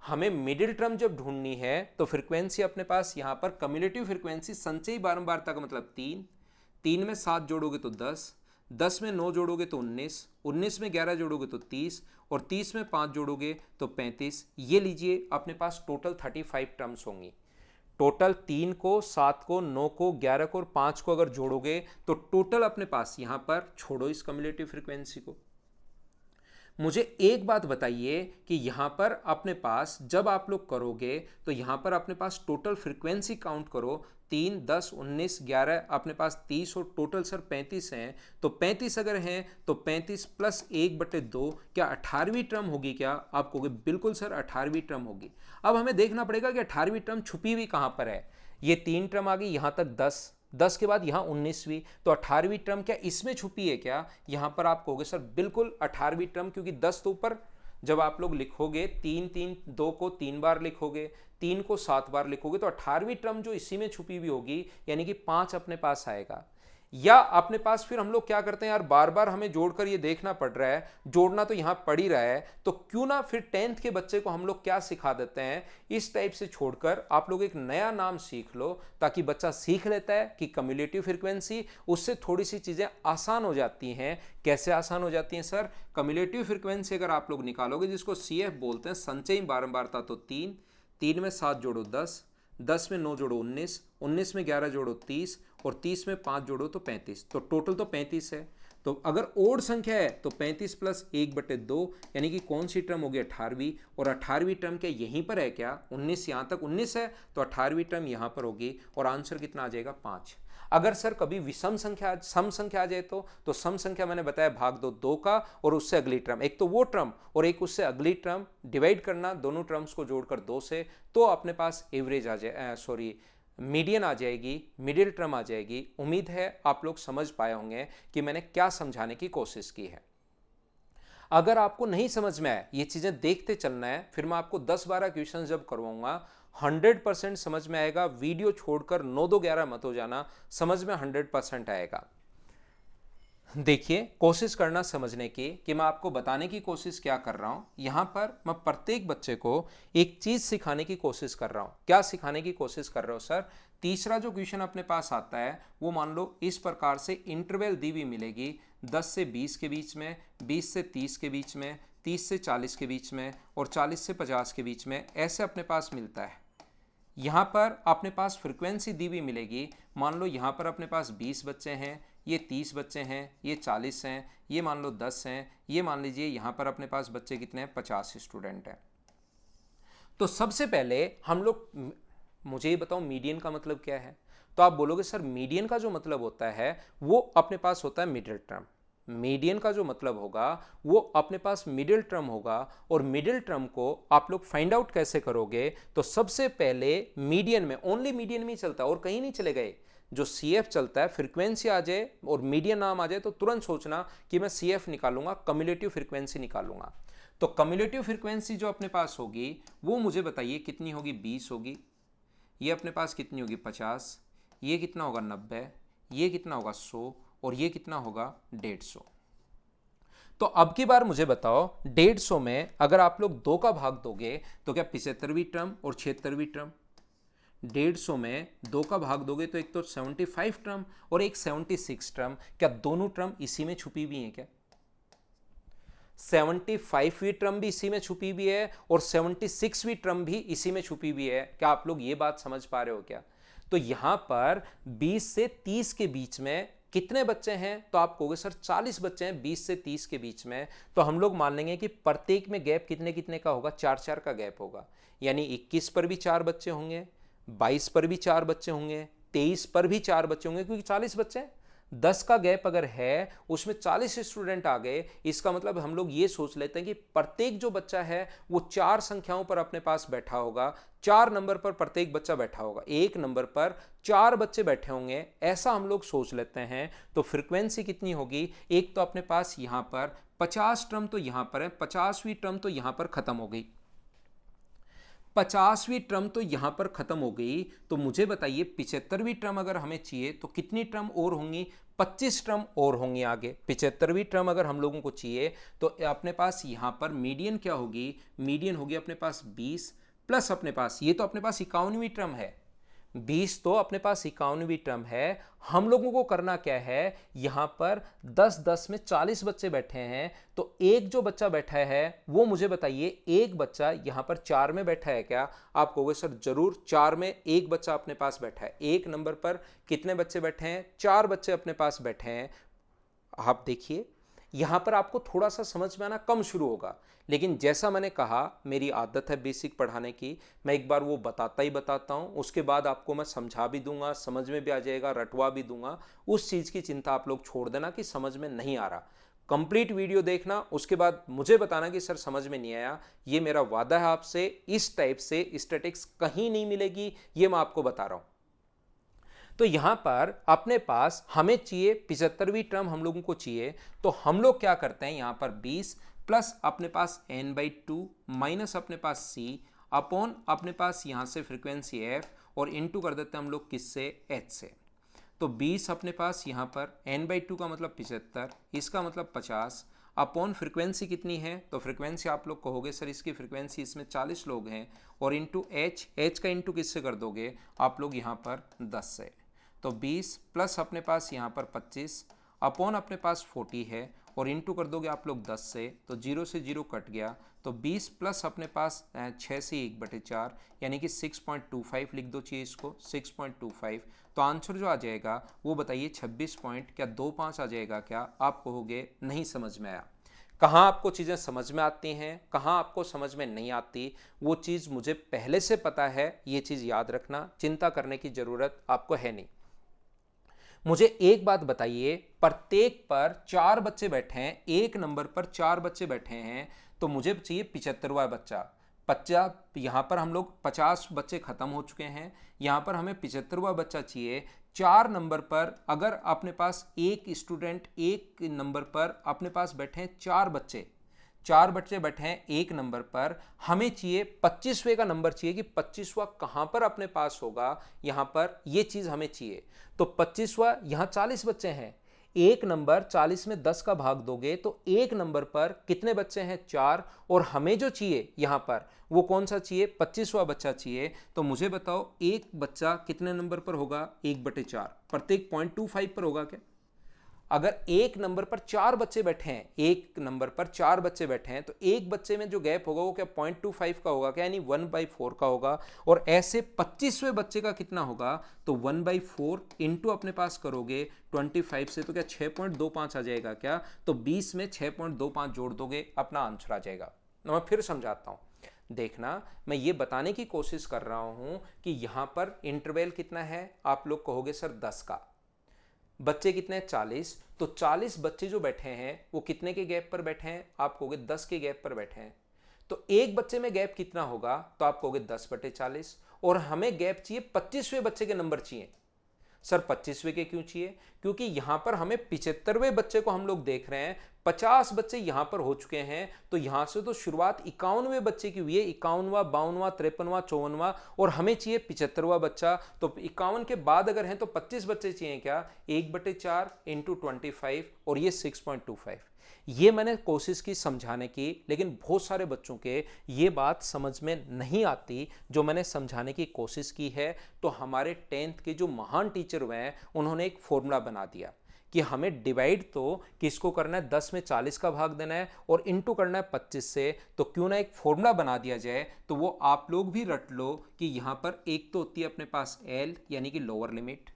हमें मिडिल टर्म जब ढूंढनी है तो फ्रीक्वेंसी अपने पास यहां पर कम्युलेटिव फ्रीक्वेंसी संचयी बारंबारता का मतलब 3, 3 में 7 जोड़ोगे तो 10, 10 में 9 जोड़ोगे तो 19, 19 में 11 जोड़ोगे तो 30 और 30 में 5 जोड़ोगे तो 35। ये लीजिए अपने पास टोटल 35 टर्म्स होंगी। टोटल 3 को 7 को 9 को 11 को और 5 को अगर जोड़ोगे तो टोटल अपने पास यहां पर, छोड़ो इस कम्युलेटिव फ्रीक्वेंसी को, मुझे एक बात बताइए कि यहां पर अपने पास जब आप लोग करोगे तो यहां पर अपने पास टोटल फ्रीक्वेंसी काउंट करो, 3, 10, 19, 11 अपने पास 30 और टोटल सर 35 हैं। तो 35 अगर हैं तो 35 प्लस 1/2 क्या 18वीं टर्म होगी क्या? आप कहोगे बिल्कुल सर 18वीं टर्म होगी। अब हमें देखना पड़ेगा कि 18वीं टर्म छुपी हुई कहां पर है। ये 3 टर्म आ गई, यहां तक 10, 10 के बाद यहां 19वीं, तो 18वीं टर्म क्या इसमें छुपी है क्या? यहां पर आप कहोगे सर बिल्कुल 18वीं टर्म, क्योंकि 10 तो ऊपर जब आप लोग लिखोगे 3 3 2 को 3 बार लिखोगे, 3 को 7 बार लिखोगे, तो 18वीं टर्म जो इसी में छुपी हुई होगी, यानी कि 5 अपने पास आएगा। या अपने पास फिर हम लोग क्या करते हैं यार, बार बार हमें जोड़कर ये देखना पड़ रहा है, जोड़ना तो यहां पड़ ही रहा है, तो क्यों ना फिर 10th के बच्चे को हम लोग क्या सिखा देते हैं, इस टाइप से छोड़कर आप लोग एक नया नाम सीख लो, ताकि बच्चा सीख लेता है कि कम्युलेटिव फ्रीक्वेंसी, उससे थोड़ी सी चीजें आसान हो जाती हैं। कैसे आसान हो जाती हैं सर? कम्युलेटिव फ्रीक्वेंसी अगर आप लोग निकालोगे, जिसको CF बोलते हैं, संचयी बारंबारता, तो 3, 3 में 7 जोड़ो 10, 10 में 9 जोड़ो 19, 19 में 11 जोड़ो 30 और 30 में 5 जोड़ो तो 35, तो टोटल तो 35 है। तो अगर ओड संख्या है तो 35 प्लस 1/2, यानी कि कौन सी टर्म होगी? 18वीं। और 18वीं टर्म क्या यहीं पर है क्या? 19, यहां तक 19 है, तो 18वीं टर्म यहां पर होगी और आंसर कितना आ जाएगा? 5। अगर सर कभी विषम संख्या, सम संख्या आ जाए तो सम संख्या मैंने बताया भाग दो 2 का और उससे अगली टर्म, एक तो वो टर्म और एक उससे अगली टर्म, डिवाइड करना दोनों टर्म्स को जोड़कर 2 से, तो अपने पास एवरेज आ जाए, सॉरी मीडियन आ जाएगी, मिडिल टर्म आ जाएगी। उम्मीद है आप लोग समझ पाए होंगे कि मैंने क्या समझाने की कोशिश की है। अगर आपको नहीं समझ में आए, ये चीजें देखते चलना है, फिर मैं आपको 10-12 क्वेश्चन जब करवाऊंगा 100% समझ में आएगा। वीडियो छोड़कर 9-2-11 मत हो जाना, समझ में 100% आएगा। देखिए, कोशिश करना समझने की कि मैं आपको बताने की कोशिश क्या कर रहा हूं। यहां पर मैं प्रत्येक बच्चे को एक चीज सिखाने की कोशिश कर रहा हूं। क्या सिखाने की कोशिश कर रहा हूं सर? तीसरा जो क्वेश्चन अपने पास आता है वो मान लो इस प्रकार से इंटरवल दी हुई मिलेगी, 10 से 20 के बीच में, 20 से 30 के बीच में, 30 से 40 के बीच में और 40 से 50 के बीच में, ऐसे अपने पास मिलता है। यहाँ पर अपने पास फ्रीक्वेंसी दी हुई मिलेगी, मान लो यहाँ पर अपने पास 20 बच्चे हैं, ये 30 बच्चे हैं, ये 40 हैं, ये मान लो 10 हैं, ये मान लीजिए यहाँ पर अपने पास बच्चे कितने हैं? 50 स्टूडेंट हैं। तो सबसे पहले हम लोग, मुझे ये बताओ मीडियन का मतलब क्या है? तो आप बोलोगे सर मीडियन का जो मतलब होता है वो अपने पास होता है मिडिल टर्म। मीडियन का जो मतलब होगा वो अपने पास मिडिल टर्म होगा, और मिडिल टर्म को आप लोग फाइंड आउट कैसे करोगे? तो सबसे पहले मीडियन में, ओनली मीडियन में ही चलता है और कहीं नहीं चले गए। जो CF चलता है, फ्रीक्वेंसी आ जाए और मीडियन नाम आ जाए तो तुरंत सोचना कि मैं CF निकालूंगा, कम्युलेटिव फ्रीक्वेंसी निकालूंगा। तो कम्युलेटिव फ्रीक्वेंसी जो अपने पास होगी वो मुझे बताइए कितनी होगी? 20 होगी। ये अपने पास कितनी होगी? 50। ये कितना होगा? 90। ये कितना होगा? 100। और ये कितना होगा? 150। तो अब की बार मुझे बताओ, 150 में अगर आप लोग 2 का भाग दोगे तो क्या 75वीं टर्म और 76वीं टर्म? 150 में 2 का भाग दोगे तो एक तो 75 टर्म और एक 76 टर्म, क्या दोनों टर्म इसी में छुपी हुई हैं क्या? 75वीं टर्म भी इसी में छुपी हुई है और 76वीं टर्म भी इसी में छुपी हुई है। क्या आप लोग ये बात समझ पा रहे हो क्या? तो यहां पर 20 से 30 के बीच में कितने बच्चे हैं, तो आप कहोगे सर 40 बच्चे हैं 20 से 30 के बीच में, तो हम लोग मान लेंगे कि प्रत्येक में गैप कितने कितने का होगा, 4-4 का गैप होगा। यानी 21 पर भी 4 बच्चे होंगे, 22 पर भी 4 बच्चे होंगे, 23 पर भी 4 बच्चे होंगे, क्योंकि 40 बच्चे हैं। 10 का गैप अगर है, उसमें 40 स्टूडेंट आ गए, इसका मतलब हम लोग ये सोच लेते हैं कि प्रत्येक जो बच्चा है वो 4 संख्याओं पर अपने पास बैठा होगा, 4 नंबर पर प्रत्येक बच्चा बैठा होगा, एक नंबर पर 4 बच्चे बैठे होंगे, ऐसा हम लोग सोच लेते हैं। तो फ्रीक्वेंसी कितनी होगी, एक तो अपने पास यहां पर 50 टर्म तो यहां पर है, 50वीं टर्म तो यहां पर खत्म हो गई, 50वीं टर्म तो यहां पर खत्म हो गई। तो मुझे बताइए 75वीं टर्म अगर हमें चाहिए तो कितनी टर्म और होंगी, 25 टर्म और होंगी आगे। 75वीं टर्म अगर हम लोगों को चाहिए तो अपने पास यहां पर मीडियन क्या होगी, मीडियन होगी अपने पास 20 प्लस अपने पास, ये तो अपने पास 51वीं टर्म है, 20 तो अपने पास 51वीं टर्म है। हम लोगों को करना क्या है, यहां पर 10-10 में 40 बच्चे बैठे हैं, तो एक जो बच्चा बैठा है वो मुझे बताइए, एक बच्चा यहां पर 4 में बैठा है क्या? आप कहोगे सर जरूर, 4 में एक बच्चा अपने पास बैठा है। एक नंबर पर कितने बच्चे बैठे हैं, 4 बच्चे अपने पास बैठे हैं। आप देखिए यहां पर आपको थोड़ा सा समझ में आना कम शुरू होगा, लेकिन जैसा मैंने कहा मेरी आदत है बेसिक पढ़ाने की, मैं एक बार वो बताता ही बताता हूं, उसके बाद आपको मैं समझा भी दूंगा, समझ में भी आ जाएगा, रटवा भी दूंगा। उस चीज की चिंता आप लोग छोड़ देना कि समझ में नहीं आ रहा। कंप्लीट वीडियो देखना, उसके बाद मुझे बताना कि सर समझ में नहीं आया। ये मेरा वादा है आपसे, इस टाइप से स्टैटिक्स कहीं नहीं मिलेगी, ये मैं आपको बता रहा हूं। तो यहां पर अपने पास हमें चाहिए 75वीं टर्म हम लोगों को चाहिए, तो हम लोग क्या करते हैं, यहां पर 20 प्लस अपने पास n/2 माइनस अपने पास c अपॉन अपने पास यहां से फ्रीक्वेंसी f और इनटू कर देते हैं हम लोग किससे, h से। तो 20 अपने पास यहां पर n/2 का मतलब 75, इसका मतलब 50 अपॉन फ्रीक्वेंसी कितनी है, तो फ्रीक्वेंसी आप लोग कहोगे सर इसकी फ्रीक्वेंसी, इसमें 40 लोग हैं, और इंटू h का इंटू किससे कर दोगे आप लोग यहाँ पर 10 से। तो 20 प्लस अपने पास यहाँ पर 25 अपॉन अपने पास 40 है, और इंटू कर दोगे आप लोग 10 से, तो 0 से 0 कट गया। तो 20 प्लस अपने पास 6 से 1/4 यानी कि 6.25 लिख दो, चाहिए इसको 6.25। तो आंसर जो आ जाएगा वो बताइए 26.25 आ जाएगा क्या? आप कहोगे नहीं समझ में आया। कहाँ आपको चीज़ें समझ में आती हैं, कहाँ आपको समझ में नहीं आती, वो चीज़ मुझे पहले से पता है, ये चीज़ याद रखना, चिंता करने की ज़रूरत आपको है नहीं। मुझे एक बात बताइए, प्रत्येक पर 4 बच्चे बैठे हैं, एक नंबर पर 4 बच्चे बैठे हैं, तो मुझे चाहिए 75वां बच्चा। 50, यहाँ पर हम लोग 50 बच्चे खत्म हो चुके हैं, यहाँ पर हमें 75वां बच्चा चाहिए। 4 नंबर पर अगर अपने पास एक स्टूडेंट, एक नंबर पर अपने पास बैठे हैं 4 बच्चे, 4 बच्चे बैठे हैं एक नंबर पर, हमें चाहिए 25वें का नंबर चाहिए कि 25वां कहां पर अपने पास होगा, यहां पर ये चीज हमें चाहिए। तो 25वां, यहां 40 बच्चे हैं, एक नंबर 40 में 10 का भाग दोगे तो एक नंबर पर कितने बच्चे हैं, 4, और हमें जो चाहिए यहां पर वो कौन सा चाहिए, 25वां बच्चा चाहिए। तो मुझे बताओ एक बच्चा कितने नंबर पर होगा, 1/4, प्रत्येक 0.25 पर होगा क्या? अगर एक नंबर पर 4 बच्चे बैठे हैं, एक नंबर पर 4 बच्चे बैठे हैं, तो एक बच्चे में जो गैप होगा वो क्या 0.25 का होगा क्या, यानी 1/4 का होगा। और ऐसे 25वें बच्चे का कितना होगा, तो 1/4 इंटू अपने पास करोगे 25 से, तो क्या 6.25 आ जाएगा क्या? तो 20 में 6.25 जोड़ दोगे, अपना आंसर आ जाएगा। मैं फिर समझाता हूं, देखना, मैं ये बताने की कोशिश कर रहा हूं कि यहां पर इंटरवल कितना है, आप लोग कहोगे सर 10 का, बच्चे कितने हैं 40, तो 40 बच्चे जो बैठे हैं वो कितने के गैप पर बैठे हैं, आप कहोगे 10 के गैप पर बैठे हैं। तो एक बच्चे में गैप कितना होगा, तो आप कहोगे 10/40, और हमें गैप चाहिए 25वें बच्चे के नंबर चाहिए। सर 25वें के क्यों चाहिए, क्योंकि यहां पर हमें 75वें बच्चे को हम लोग देख रहे हैं, 50 बच्चे यहां पर हो चुके हैं, तो यहां से तो शुरुआत 51वें बच्चे की हुई है, 51वां, 52वां, 53वां, 54वां, और हमें चाहिए 75वां बच्चा। तो 51 के बाद अगर हैं तो 25 बच्चे चाहिए क्या, 1/4 इंटू 25, और ये 6.25। ये मैंने कोशिश की समझाने की, लेकिन बहुत सारे बच्चों के ये बात समझ में नहीं आती जो मैंने समझाने की कोशिश की है। तो हमारे 10th के जो महान टीचर हुए हैं उन्होंने एक फॉर्मूला बना दिया कि हमें डिवाइड तो किसको करना है, 10 में 40 का भाग देना है और इनटू करना है 25 से। तो क्यों ना एक फॉर्मूला बना दिया जाए, तो वो आप लोग भी रट लो कि यहाँ पर एक तो होती है अपने पास एल यानी कि lower limit,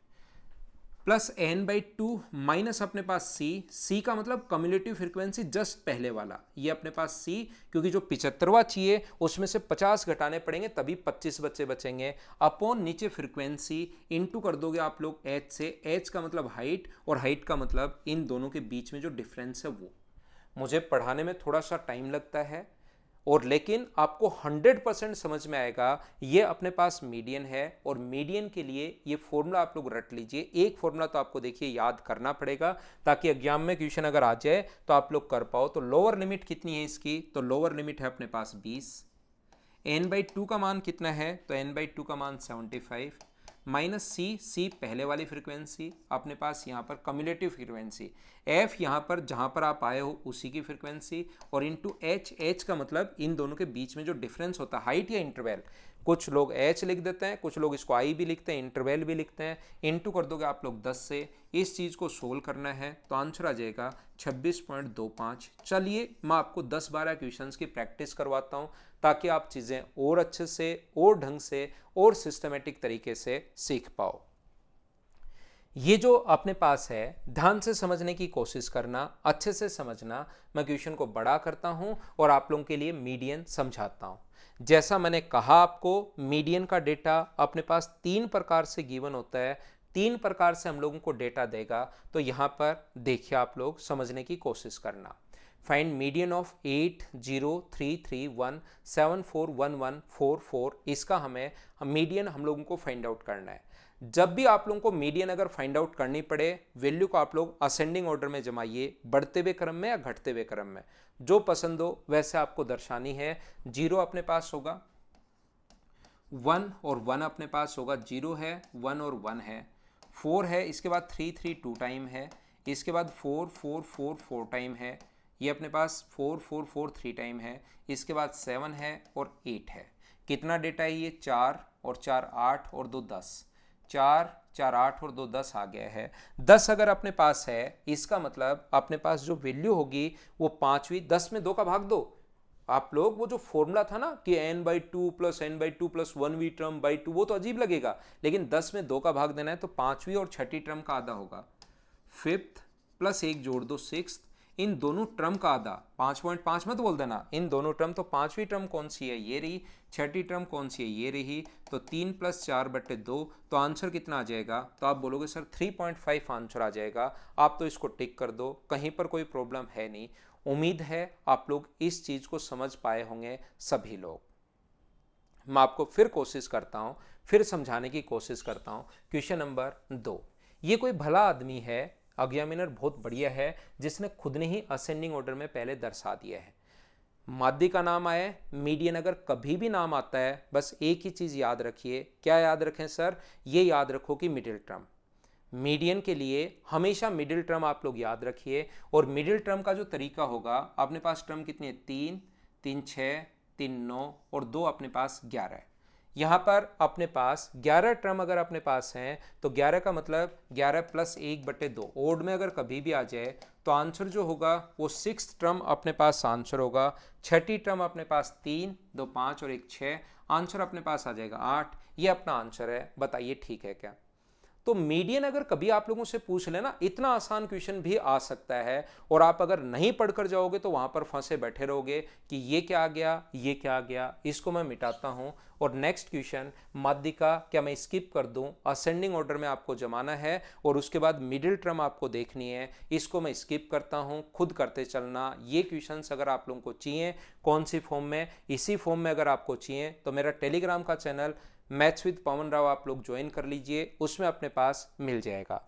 plus N by two minus अपने पास सी, सी का मतलब कम्युलेटिव फ्रीक्वेंसी जस्ट पहले वाला, ये अपने पास सी, क्योंकि जो 75वां चाहिए उसमें से 50 घटाने पड़ेंगे तभी 25 बच्चे बचेंगे, अपॉन नीचे फ्रीक्वेंसी इनटू कर दोगे आप लोग एच से, एच का मतलब हाइट और हाइट का मतलब इन दोनों के बीच में जो डिफरेंस है वो। मुझे पढ़ाने में थोड़ा सा टाइम लगता है और लेकिन आपको 100% समझ में आएगा। ये अपने पास मीडियन है और मीडियन के लिए ये फॉर्मूला आप लोग रट लीजिए। एक फॉर्मूला तो आपको देखिए याद करना पड़ेगा ताकि एग्जाम में क्वेश्चन अगर आ जाए तो आप लोग कर पाओ। तो लोअर लिमिट कितनी है इसकी, तो लोअर लिमिट है अपने पास 20। एन बाई टू का मान कितना है, तो एन बाई टू का मान 75 माइनस सी, सी पहले वाली फ्रीक्वेंसी अपने पास यहाँ पर कम्युलेटिव फ्रीक्वेंसी, एफ यहाँ पर जहाँ पर आप आए हो उसी की फ्रीक्वेंसी, और इनटू एच, एच का मतलब इन दोनों के बीच में जो डिफरेंस होता है हाइट या इंटरवल, कुछ लोग एच लिख देते हैं, कुछ लोग इसको आई भी लिखते हैं, इंटरवल भी लिखते हैं, इनटू कर दोगे आप लोग 10 से। इस चीज़ को सोल्व करना है तो आंसर आ जाएगा 26.25। चलिए मैं आपको 10-12 क्वेश्चंस की प्रैक्टिस करवाता हूँ ताकि आप चीज़ें और अच्छे से और ढंग से और सिस्टमेटिक तरीके से सीख पाओ। ये जो अपने पास है ध्यान से समझने की कोशिश करना, अच्छे से समझना। मैं क्वेश्चन को बड़ा करता हूं और आप लोगों के लिए मीडियन समझाता हूं। जैसा मैंने कहा आपको, मीडियन का डेटा अपने पास 3 प्रकार से गिवन होता है, 3 प्रकार से हम लोगों को डेटा देगा। तो यहां पर देखिए आप लोग समझने की कोशिश करना। फाइंड मीडियन ऑफ 80331741144, इसका हमें मीडियन हम लोगों को फाइंड आउट करना है। जब भी आप लोगों को मीडियन अगर फाइंड आउट करनी पड़े, वैल्यू को आप लोग असेंडिंग ऑर्डर में जमाइए, बढ़ते हुए क्रम में या घटते हुए क्रम में, जो पसंद हो वैसे आपको दर्शानी है। 0 अपने पास होगा, 1 और 1 अपने पास होगा, 0 है 1 और 1 है, 4 है, इसके बाद 3 3 2 टाइम है, इसके बाद 4 4 4 4 टाइम है, ये अपने पास 4 4 4 3 टाइम है, इसके बाद 7 है और 8 है। कितना डेटा है ये, 4 और 4 8 और 2 10, 4 4 8 और 2 10 आ गया है। 10 अगर अपने पास है इसका मतलब अपने पास जो वैल्यू होगी वो 5वीं, 10 में 2 का भाग दो। आप लोग वो जो फॉर्मूला था ना कि n by two plus N by two plus 1वीं टर्म बाई 2, वो तो अजीब लगेगा, लेकिन 10 में 2 का भाग देना है तो 5वीं और 6ठी टर्म का आधा होगा, 5th प्लस 1 जोड़ दो 6th, इन दोनों टर्म का आधा, 5.5 मत बोल देना, इन दोनों टर्म, तो 5वीं टर्म कौन सी है, ये रही, 6ठी टर्म कौन सी है, ये रही, तो 3 + 4/2, तो आंसर कितना आ जाएगा, तो आप बोलोगे सर 3.5 आंसर आ जाएगा। आप तो इसको टिक कर दो, कहीं पर कोई प्रॉब्लम है नहीं। उम्मीद है आप लोग इस चीज़ को समझ पाए होंगे सभी लोग। मैं आपको फिर कोशिश करता हूँ, फिर समझाने की कोशिश करता हूँ। क्वेश्चन नंबर 2, ये कोई भला आदमी है, एग्जामिनर बहुत बढ़िया है, जिसने खुद ने ही असेंडिंग ऑर्डर में पहले दर्शा दिया है। मादी का नाम आया, मीडियन अगर कभी भी नाम आता है बस एक ही चीज़ याद रखिए। क्या याद रखें सर, ये याद रखो कि मिडिल टर्म, मीडियन के लिए हमेशा मिडिल टर्म आप लोग याद रखिए। और मिडिल टर्म का जो तरीका होगा, अपने पास टर्म कितनी है, 3 3 6 3 9 और 2 अपने पास 11 है। यहाँ पर अपने पास 11 टर्म अगर अपने पास हैं तो 11 का मतलब 11 + 1/2, ओड में अगर कभी भी आ जाए तो आंसर जो होगा वो 6th टर्म अपने पास आंसर होगा। 6ठी टर्म अपने पास 3 2 5 और 1 6, आंसर अपने पास आ जाएगा 8। ये अपना आंसर है, बताइए ठीक है क्या। तो मीडियन अगर कभी आप लोगों से पूछ लेना, इतना आसान क्वेश्चन भी आ सकता है, और आप अगर नहीं पढ़कर जाओगे तो वहां पर फंसे बैठे रहोगे कि ये क्या आ गया, ये क्या आ गया। इसको मैं मिटाता हूं और नेक्स्ट क्वेश्चन माध्यिका, क्या मैं स्किप कर दूं, असेंडिंग ऑर्डर में आपको जमाना है और उसके बाद मिडिल टर्म आपको देखनी है, इसको मैं स्किप करता हूं, खुद करते चलना। ये क्वेश्चन अगर आप लोगों को चाहिए, कौन सी फॉर्म में, इसी फॉर्म में अगर आपको चाहिए तो मेरा टेलीग्राम का channel maths with Pawan Rao आप लोग ज्वाइन कर लीजिए, उसमें अपने पास मिल जाएगा।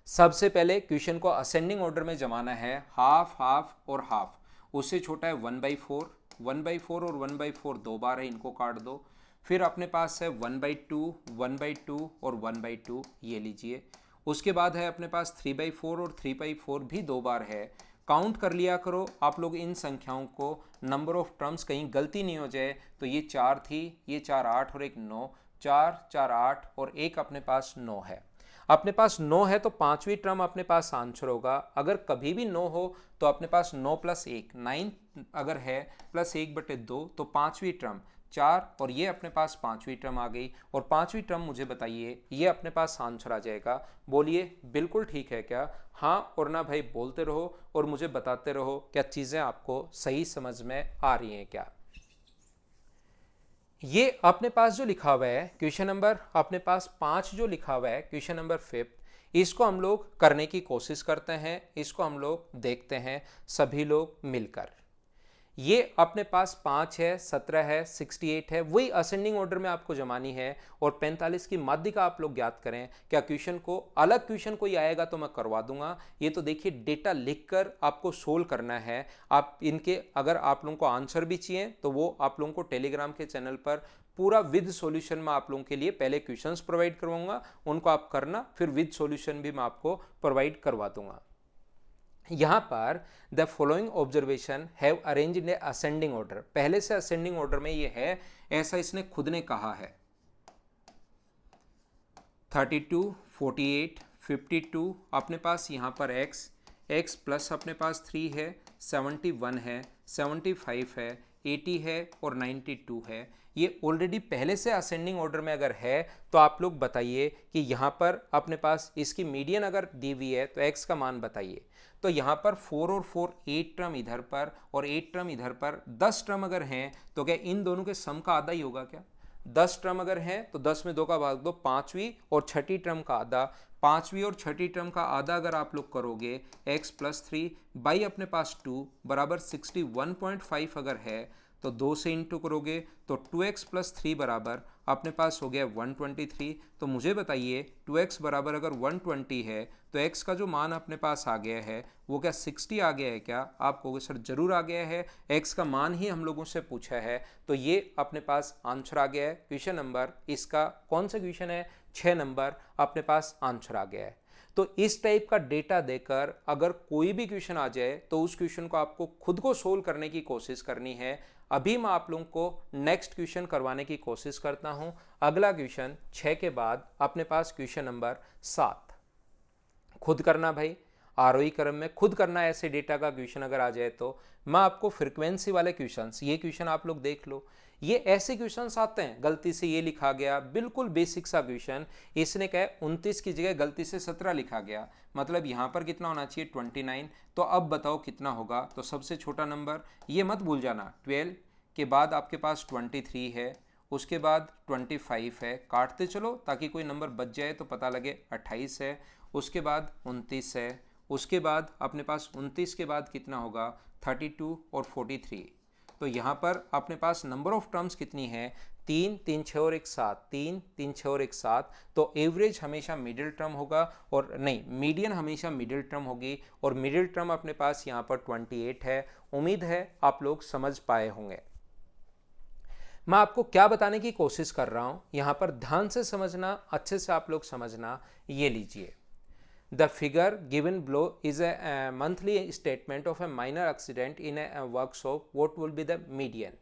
सबसे पहले क्वेश्चन को असेंडिंग ऑर्डर में जमाना है, हाफ हाफ और हाफ, उससे छोटा है 1/4, 1/4 और 1/4 2 बार है, इनको काट दो। फिर अपने पास है 1/2, 1/2 और 1/2, ये लीजिए। उसके बाद है अपने पास 3/4 और 3/4 भी 2 बार है। काउंट कर लिया करो आप लोग इन संख्याओं को, नंबर ऑफ टर्म्स कहीं गलती नहीं हो जाए। तो ये 4 थी, ये 4 8 और 1 9, 4 4 8 और 1 अपने पास 9 है। अपने पास 9 है तो 5वीं टर्म अपने पास आंसर होगा। अगर कभी भी 9 हो तो अपने पास 9 + 1 9 अगर है, +1/2 तो 5वीं टर्म 4 और ये अपने पास 5वीं टर्म आ गई और 5वीं टर्म मुझे बताइए ये अपने पास आंसर आ जाएगा। बोलिए बिल्कुल ठीक है क्या? हाँ और ना भाई बोलते रहो और मुझे बताते रहो क्या चीज़ें आपको सही समझ में आ रही हैं क्या। ये अपने पास जो लिखा हुआ है क्वेश्चन नंबर अपने पास 5 जो लिखा हुआ है क्वेश्चन नंबर 5, इसको हम लोग करने की कोशिश करते हैं, इसको हम लोग देखते हैं सभी लोग मिलकर। ये अपने पास 5 है, 17 है, 68 है, वही असेंडिंग ऑर्डर में आपको जमानी है और 45 की माध्यिका आप लोग ज्ञात करें। क्या क्वेश्चन को अलग क्वेश्चन कोई आएगा तो मैं करवा दूंगा। ये तो देखिए डेटा लिखकर आपको सोल्व करना है। आप इनके अगर आप लोगों को आंसर भी चाहिए तो वो आप लोगों को टेलीग्राम के चैनल पर पूरा विद सॉल्यूशन में आप लोगों के लिए पहले क्वेश्चंस प्रोवाइड करवाऊंगा, उनको आप करना, फिर विद सॉल्यूशन भी मैं आपको प्रोवाइड करवा दूंगा। यहां पर the following observation have arrange in ascending order, पहले से असेंडिंग ऑर्डर में ये है, ऐसा इसने खुद ने कहा है। 32, 48, 52 अपने पास यहां पर x प्लस अपने पास 3 है, 71 है, 75 है, 80 है और 92 है। ये ऑलरेडी पहले से असेंडिंग ऑर्डर में अगर है तो आप लोग बताइए कि यहाँ पर अपने पास इसकी मीडियन अगर दी हुई है तो x का मान बताइए। तो यहाँ पर 4 और 4 8 टर्म इधर पर और 8 टर्म इधर पर, 10 टर्म अगर हैं तो क्या इन दोनों के सम का आधा ही होगा क्या? 10 टर्म अगर हैं तो 10 में 2 का भाग दो, 5वीं और 6ठी टर्म का आधा, 5वीं और 6ठी टर्म का आधा अगर आप लोग करोगे x प्लस 3 बाई अपने पास 2 बराबर 61.5 अगर है तो 2 से इंटू करोगे तो 2x प्लस 3 बराबर अपने पास हो गया 123। तो मुझे बताइए 2x बराबर अगर 120 है तो x का जो मान अपने पास आ गया है वो क्या 60 आ गया है क्या? आप कहोगे सर जरूर आ गया है, x का मान ही हम लोगों से पूछा है। तो ये अपने पास आंसर आ गया है। क्वेश्चन नंबर इसका कौन सा क्वेश्चन है? 6 नंबर अपने पास आंसर आ गया है। तो इस टाइप का डेटा देकर अगर कोई भी क्वेश्चन आ जाए तो उस क्वेश्चन को आपको खुद को सोल्व करने की कोशिश करनी है। अभी मैं आप लोगों को नेक्स्ट क्वेश्चन करवाने की कोशिश करता हूं। अगला क्वेश्चन 6 के बाद अपने पास क्वेश्चन नंबर 7 खुद करना भाई, आरोही क्रम में खुद करना। ऐसे डेटा का क्वेश्चन अगर आ जाए तो मैं आपको फ्रीक्वेंसी वाले क्वेश्चंस, ये क्वेश्चन आप लोग देख लो, ये ऐसे क्वेश्चंस आते हैं गलती से ये लिखा गया, बिल्कुल बेसिक सा क्वेश्चन, इसने कहा 29 की जगह गलती से 17 लिखा गया, मतलब यहाँ पर कितना होना चाहिए 29। तो अब बताओ कितना होगा? तो सबसे छोटा नंबर ये मत भूल जाना, 12 के बाद आपके पास 23 है, उसके बाद 25 है, काटते चलो ताकि कोई नंबर बच जाए तो पता लगे, 28 है, उसके बाद 29 है, उसके बाद अपने पास 29 के बाद कितना होगा 32 और 43। तो यहाँ पर अपने पास नंबर ऑफ टर्म्स कितनी है? 3, 3, 6 और 1 7, 3, 3, 6 और 1 7। तो एवरेज हमेशा मिडिल टर्म होगा और नहीं, मीडियन हमेशा मिडिल टर्म होगी और मिडिल टर्म अपने पास यहाँ पर 28 है। उम्मीद है आप लोग समझ पाए होंगे। मैं आपको क्या बताने की कोशिश कर रहा हूँ, यहाँ पर ध्यान से समझना, अच्छे से आप लोग समझना। ये लीजिए, The figure given below is a monthly statement of a minor accident in a workshop. What will be the median?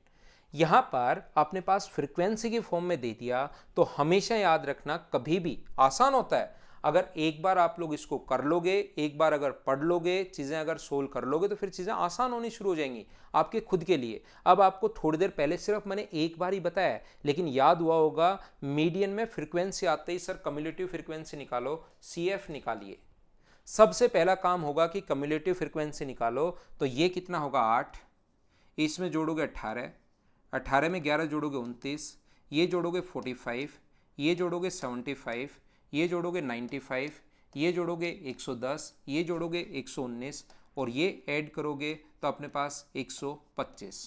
यहाँ पर अपने पास फ्रीक्वेंसी की फॉर्म में दे दिया तो हमेशा याद रखना, कभी भी आसान होता है अगर एक बार आप लोग इसको कर लोगे, एक बार अगर पढ़ लोगे, चीज़ें अगर सोल्व कर लोगे तो फिर चीज़ें आसान होनी शुरू हो जाएंगी आपके खुद के लिए। अब आपको थोड़ी देर पहले सिर्फ मैंने एक बार ही बताया, लेकिन याद हुआ होगा मीडियन में फ्रीक्वेंसी आते ही सर कम्युलेटिव फ्रीक्वेंसी निकालो, CF निकालिए। सबसे पहला काम होगा कि कम्युलेटिव फ्रीक्वेंसी निकालो। तो ये कितना होगा 8, इसमें जोड़ोगे 18, 18 में 11 जोड़ोगे 29, ये जोड़ोगे 45, ये जोड़ोगे 75, ये जोड़ोगे 95, ये जोड़ोगे 110, ये जोड़ोगे 119 और ये ऐड करोगे तो अपने पास 125।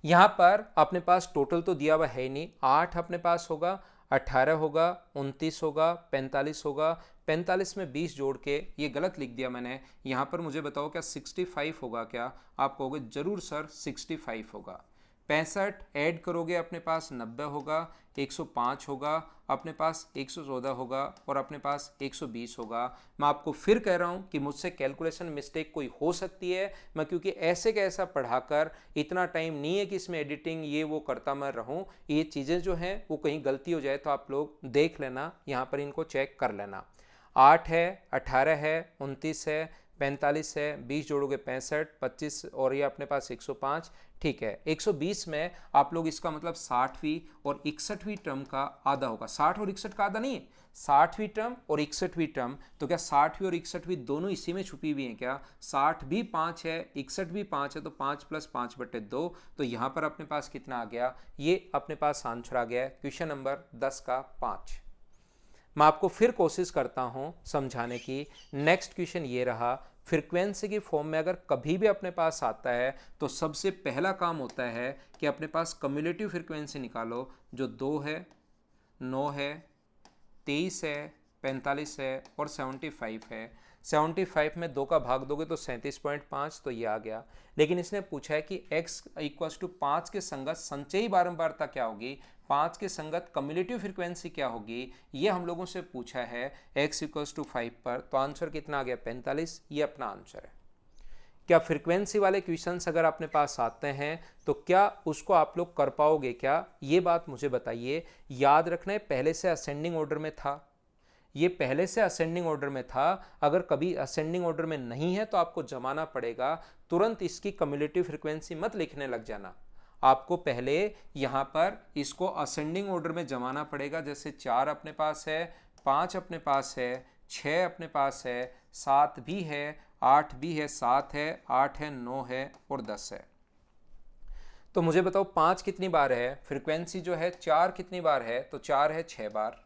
यहाँ पर अपने पास टोटल तो दिया हुआ है नहीं, 8 अपने पास होगा, 18 होगा, 29 होगा, 45 होगा, 45 में 20 जोड़ के ये गलत लिख दिया मैंने। यहाँ पर मुझे बताओ क्या 65 होगा क्या? आप कहोगे जरूर सर 65 होगा। 65 ऐड करोगे अपने पास 90 होगा, 105 होगा, अपने पास 114 होगा और अपने पास 120 होगा। मैं आपको फिर कह रहा हूँ कि मुझसे कैलकुलेशन मिस्टेक कोई हो सकती है, मैं क्योंकि ऐसे कैसा पढ़ाकर इतना टाइम नहीं है कि इसमें एडिटिंग ये वो करता मैं रहूँ। ये चीज़ें जो हैं वो कहीं गलती हो जाए तो आप लोग देख लेना, यहाँ पर इनको चेक कर लेना। 8 है, 18 है, 29 है, 45 है, 20 जोड़ोगे 65, 25 और ये अपने पास 105। ठीक है, 120 में आप लोग इसका मतलब 60वीं और 61वीं टर्म का आधा होगा। 60 और 61 का आधा नहीं है, 60वीं टर्म और 61वीं टर्म। तो क्या 60वीं और 61वीं दोनों इसी में छुपी हुई हैं क्या? 60 भी 5 है, 61 भी 5 है, तो 5 + 5/2। तो यहाँ पर अपने पास कितना आ गया? ये अपने पास आंसर आ गया है क्वेश्चन नंबर 10 का 5। मैं आपको फिर कोशिश करता हूं समझाने की। नेक्स्ट क्वेश्चन ये रहा, फ्रीक्वेंसी की फॉर्म में अगर कभी भी अपने पास आता है तो सबसे पहला काम होता है कि अपने पास कम्युलेटिव फ्रीक्वेंसी निकालो, जो 2 है, 9 है, 23 है, 45 है और 75 है। 75 में 2 का भाग दोगे तो 37.5, तो ये आ गया। लेकिन इसने पूछा है कि x = 5 के संगत संचयी बारंबारता क्या होगी, 5 के संगत कम्युलेटिव फ्रीक्वेंसी क्या होगी, ये हम लोगों से पूछा है x = 5 पर। तो आंसर कितना आ गया? 45। ये अपना आंसर है। क्या फ्रीक्वेंसी वाले क्वेश्चंस अगर अपने पास आते हैं तो क्या उसको आप लोग कर पाओगे क्या? ये बात मुझे बताइए। याद रखना है पहले से असेंडिंग ऑर्डर में था, ये पहले से असेंडिंग ऑर्डर में था। अगर कभी असेंडिंग ऑर्डर में नहीं है तो आपको जमाना पड़ेगा। तुरंत इसकी कम्युलेटिव फ्रीक्वेंसी मत लिखने लग जाना, आपको पहले यहां पर इसको असेंडिंग ऑर्डर में जमाना पड़ेगा। जैसे 4 अपने पास है, 5 अपने पास है, 6 अपने पास है, 7 भी है, 8 भी है, 7 है, 8 है, 9 है और 10 है। तो मुझे बताओ 5 कितनी बार है? फ्रीक्वेंसी जो है 4 कितनी बार है? तो 4 है 6 बार।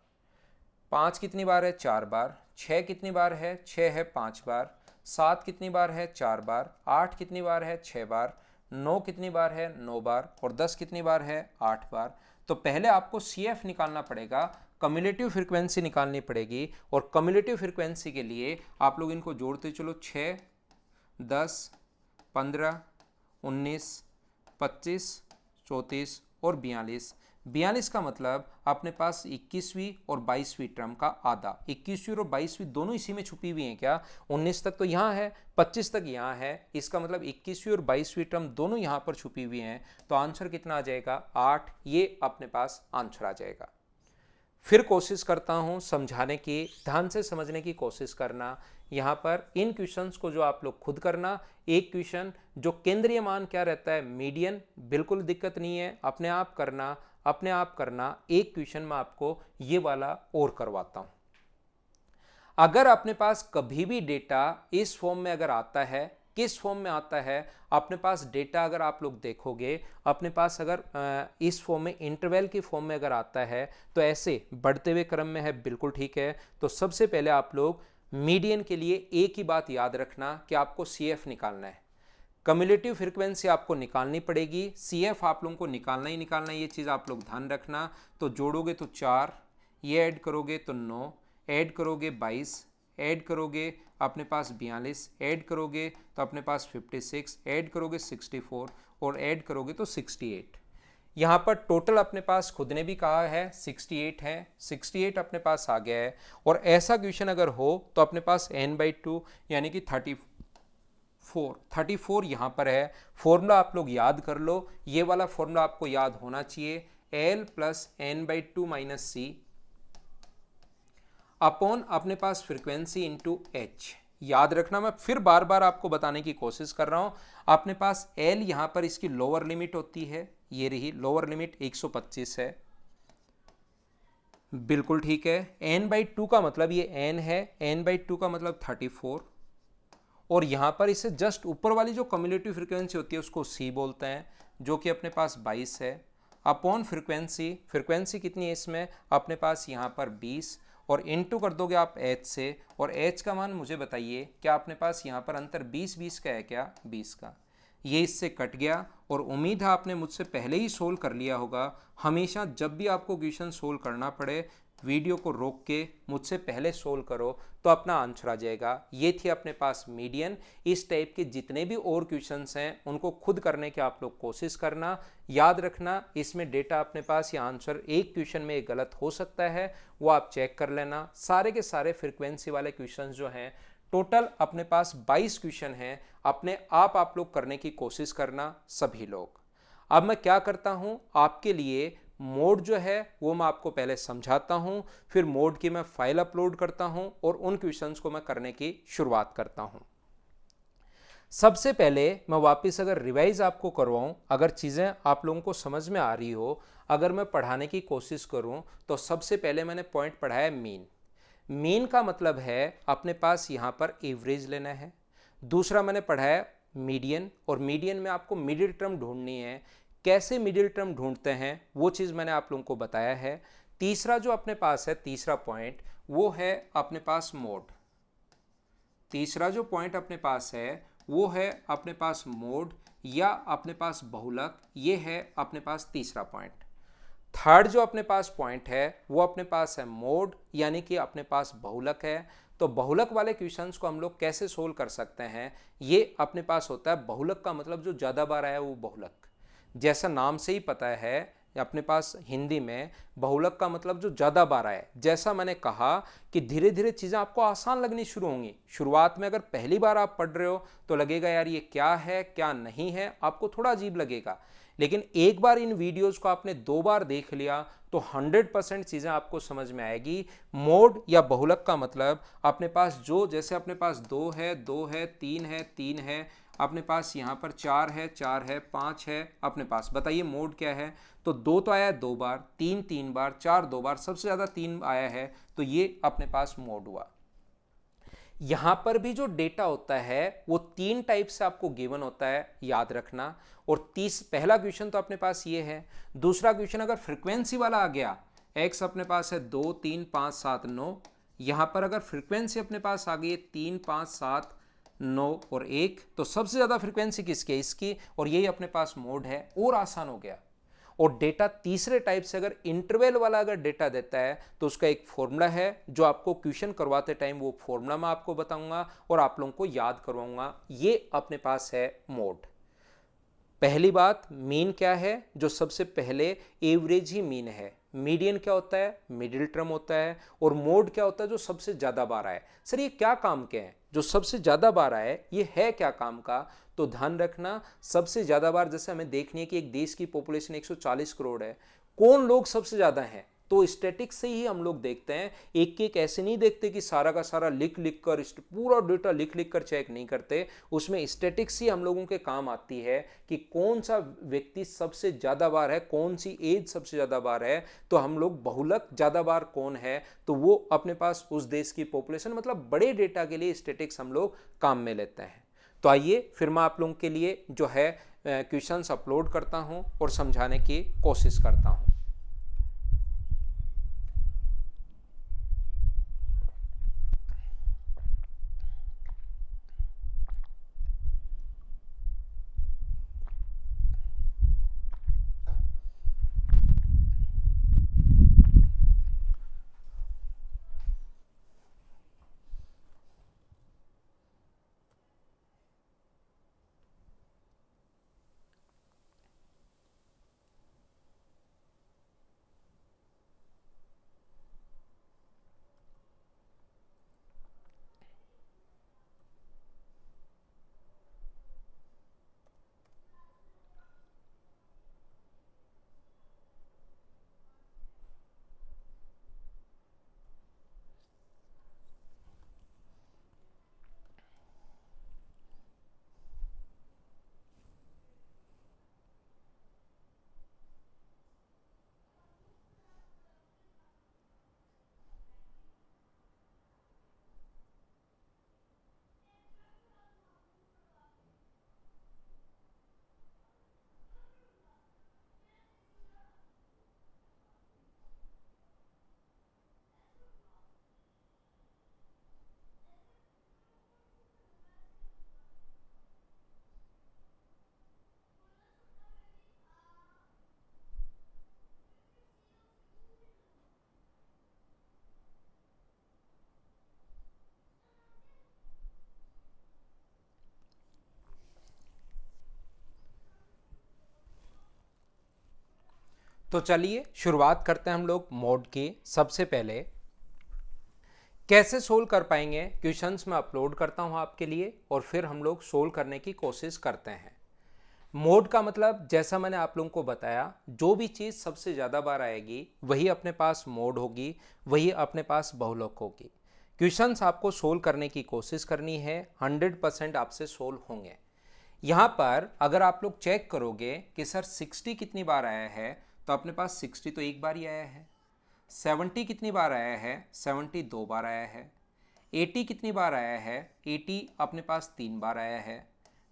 5 कितनी बार है? 4 बार। 6 कितनी बार है? 6 है 5 बार। 7 कितनी बार है? 4 बार। 8 कितनी बार है? 6 बार। 9 कितनी बार है? 9 बार। और 10 कितनी बार है? 8 बार। तो पहले आपको CF निकालना पड़ेगा, कम्युलेटिव फ्रीक्वेंसी निकालनी पड़ेगी। और कम्युलेटिव फ्रीक्वेंसी के लिए आप लोग इनको जोड़ते चलो, 6, 10, 15, 19, 25, 34 और 42। 42 का मतलब अपने पास 21वीं और 22वीं टर्म का आधा। 21वीं और 22वीं दोनों इसी में छुपी हुई हैं क्या? 19 तक तो यहाँ है, 25 तक यहाँ है। इसका मतलब 21वीं और 22वीं टर्म दोनों यहाँ पर छुपी हुई हैं। तो आंसर कितना आ जाएगा? 8। ये अपने पास आंसर आ जाएगा। फिर कोशिश करता हूं समझाने की, ध्यान से समझने की कोशिश करना। यहाँ पर इन क्वेश्चंस को जो आप लोग खुद करना। एक क्वेश्चन जो केंद्रीय मान क्या रहता है? मीडियन। बिल्कुल दिक्कत नहीं है, अपने आप करना, अपने आप करना। एक क्वेश्चन में आपको ये वाला और करवाता हूं। अगर अपने पास कभी भी डेटा इस फॉर्म में अगर आता है, किस फॉर्म में आता है? अपने पास डेटा अगर आप लोग देखोगे, अपने पास अगर इस फॉर्म में इंटरवल की फॉर्म में अगर आता है तो ऐसे बढ़ते हुए क्रम में है, बिल्कुल ठीक है। तो सबसे पहले आप लोग मीडियन के लिए एक ही बात याद रखना कि आपको CF निकालना है, कम्युलेटिव फ्रीक्वेंसी आपको निकालनी पड़ेगी। CF आप लोगों को निकालना ही निकालना है, ये चीज़ आप लोग ध्यान रखना। तो जोड़ोगे तो 4, ये ऐड करोगे तो 9, ऐड करोगे 22, ऐड करोगे अपने पास 42, ऐड करोगे तो अपने पास 56, ऐड करोगे 64 और ऐड करोगे तो 68। यहाँ पर टोटल अपने पास खुद ने भी कहा है 68 है, 68 अपने पास आ गया है। और ऐसा क्वेश्चन अगर हो तो अपने पास n/2 यानी कि 34 यहाँ पर है। फॉर्मूला आप लोग याद कर लो, ये वाला फॉर्मूला आपको याद होना चाहिए, L + n/2 - C अपॉन अपने पास फ्रीक्वेंसी इंटू H। याद रखना, मैं फिर बार बार आपको बताने की कोशिश कर रहा हूं। अपने पास L यहां पर इसकी लोअर लिमिट होती है, ये रही लोअर लिमिट 125 है, बिल्कुल ठीक है। n/2 का मतलब ये n है, n/2 का मतलब 34। और यहां पर इससे जस्ट ऊपर वाली जो कम्युलेटिव फ्रीक्वेंसी होती है उसको C बोलते हैं, जो कि अपने पास 22 है, अपॉन फ्रीक्वेंसी। फ्रीक्वेंसी कितनी है इसमें? अपने पास यहाँ पर 20 और इनटू कर दोगे आप H से। और H का मान मुझे बताइए, क्या अपने पास यहाँ पर अंतर 20-20 का है क्या? 20 का। ये इससे कट गया। और उम्मीद है आपने मुझसे पहले ही सोल्व कर लिया होगा। हमेशा जब भी आपको क्वेश्चन सोल्व करना पड़े, वीडियो को रोक के मुझसे पहले सोल्व करो तो अपना आंसर आ जाएगा। ये थी अपने पास मीडियन। इस टाइप के जितने भी और क्वेश्चंस हैं उनको खुद करने की आप लोग कोशिश करना। याद रखना, इसमें डेटा अपने पास या आंसर एक क्वेश्चन में गलत हो सकता है, वो आप चेक कर लेना। सारे के सारे फ्रीक्वेंसी वाले क्वेश्चंस जो हैं, टोटल अपने पास 22 क्वेश्चन हैं, अपने आप लोग करने की कोशिश करना सभी लोग। अब मैं क्या करता हूं, आपके लिए मोड जो है वो मैं आपको पहले समझाता हूं, फिर मोड की मैं फाइल अपलोड करता हूं और उन क्वेश्चंस को मैं करने की शुरुआत करता हूं। सबसे पहले मैं वापस अगर रिवाइज आपको करवाऊं, अगर चीज़ें आप लोगों को समझ में आ रही हो, अगर मैं पढ़ाने की कोशिश करूं, तो सबसे पहले मैंने पॉइंट पढ़ाया मीन। मीन का मतलब है अपने पास यहाँ पर एवरेज लेना है। दूसरा मैंने पढ़ाया मीडियन, और मीडियन में आपको मिडिल टर्म ढूंढनी है। कैसे मिडिल टर्म ढूंढते हैं वो चीज़ मैंने आप लोगों को बताया है। तीसरा जो अपने पास है, तीसरा पॉइंट, वो है अपने पास मोड। तीसरा जो पॉइंट अपने पास है वो है अपने पास मोड या अपने पास बहुलक, ये है अपने पास तीसरा पॉइंट। थर्ड जो अपने पास पॉइंट है वो अपने पास है मोड, यानी कि अपने पास बहुलक है। तो बहुलक वाले क्वेश्चंस को हम लोग कैसे सोल्व कर सकते हैं, ये अपने पास होता है बहुलक का मतलब जो ज़्यादा बार आया वो बहुलक। जैसा नाम से ही पता है अपने पास हिंदी में बहुलक का मतलब जो ज़्यादा बार आए। जैसा मैंने कहा कि धीरे धीरे चीज़ें आपको आसान लगनी शुरू होंगी। शुरुआत में अगर पहली बार आप पढ़ रहे हो तो लगेगा यार ये क्या है क्या नहीं है, आपको थोड़ा अजीब लगेगा। लेकिन एक बार इन वीडियोस को आपने 2 बार देख लिया तो 100% चीज़ें आपको समझ में आएगी। मोड या बहुलक का मतलब अपने पास जो, जैसे अपने पास 2 है 2 है, 3 है 3 है, अपने पास यहाँ पर 4 है 4 है, 5 है अपने पास। बताइए मोड क्या है? तो 2 तो आया 2 बार, 3 3 बार, 4 2 बार, सबसे ज़्यादा 3 आया है, तो ये अपने पास मोड हुआ। यहां पर भी जो डेटा होता है वो 3 टाइप से आपको गिवन होता है, याद रखना। और पहला क्वेश्चन तो अपने पास ये है। दूसरा क्वेश्चन अगर फ्रीक्वेंसी वाला आ गया, एक्स अपने पास है 2 3 5 7 9, यहां पर अगर फ्रीक्वेंसी अपने पास आ गई 3 5 7 9 और 1, तो सबसे ज्यादा फ्रीक्वेंसी किसकी है? इसकी, और यही अपने पास मोड है, और आसान हो गया। और डेटा तीसरे टाइप से अगर इंटरवल वाला अगर डेटा देता है तो उसका एक फॉर्मूला है जो आपको क्वेश्चन करवाते टाइम वो फॉर्मूला मैं आपको बताऊंगा और आप लोगों को याद करवाऊंगा। ये अपने पास है मोड। पहली बात, मीन क्या है? जो सबसे पहले एवरेज ही मीन है। मीडियन क्या होता है? मिडिल टर्म होता है। और मोड क्या होता है? जो सबसे ज्यादा बार आए। सर ये क्या काम के हैं जो सबसे ज्यादा बार आए, ये है क्या काम का? तो ध्यान रखना, सबसे ज्यादा बार जैसे हमें देखनी है कि एक देश की पॉपुलेशन 140 करोड़ है, कौन लोग सबसे ज्यादा हैं, तो स्टैटिक्स से ही हम लोग देखते हैं। एक एक ऐसे नहीं देखते कि सारा का सारा लिख लिख कर, पूरा डेटा लिख लिख कर चेक नहीं करते। उसमें स्टैटिक्स ही हम लोगों के काम आती है कि कौन सा व्यक्ति सबसे ज़्यादा बार है, कौन सी एज सबसे ज़्यादा बार है। तो हम लोग बहुलक ज़्यादा बार कौन है, तो वो अपने पास उस देश की पॉपुलेशन, मतलब बड़े डेटा के लिए स्टैटिक्स हम लोग काम में लेते हैं। तो आइए फिर मैं आप लोगों के लिए जो है क्वेश्चंस अपलोड करता हूं और समझाने की कोशिश करता हूं। तो चलिए शुरुआत करते हैं हम लोग मोड की। सबसे पहले कैसे सोल्व कर पाएंगे क्वेश्चंस मैं अपलोड करता हूं आपके लिए और फिर हम लोग सोल्व करने की कोशिश करते हैं। मोड का मतलब जैसा मैंने आप लोगों को बताया, जो भी चीज़ सबसे ज़्यादा बार आएगी वही अपने पास मोड होगी, वही अपने पास बहुलक होगी। क्वेश्चंस आपको सोल्व करने की कोशिश करनी है, 100% आपसे सोल्व होंगे। यहाँ पर अगर आप लोग चेक करोगे कि सर 60 कितनी बार आया है, तो अपने पास 60 तो एक बार ही आया है। 70 कितनी बार आया है, 70 दो बार आया है। 80 कितनी बार आया है, 80 अपने पास 3 बार आया है।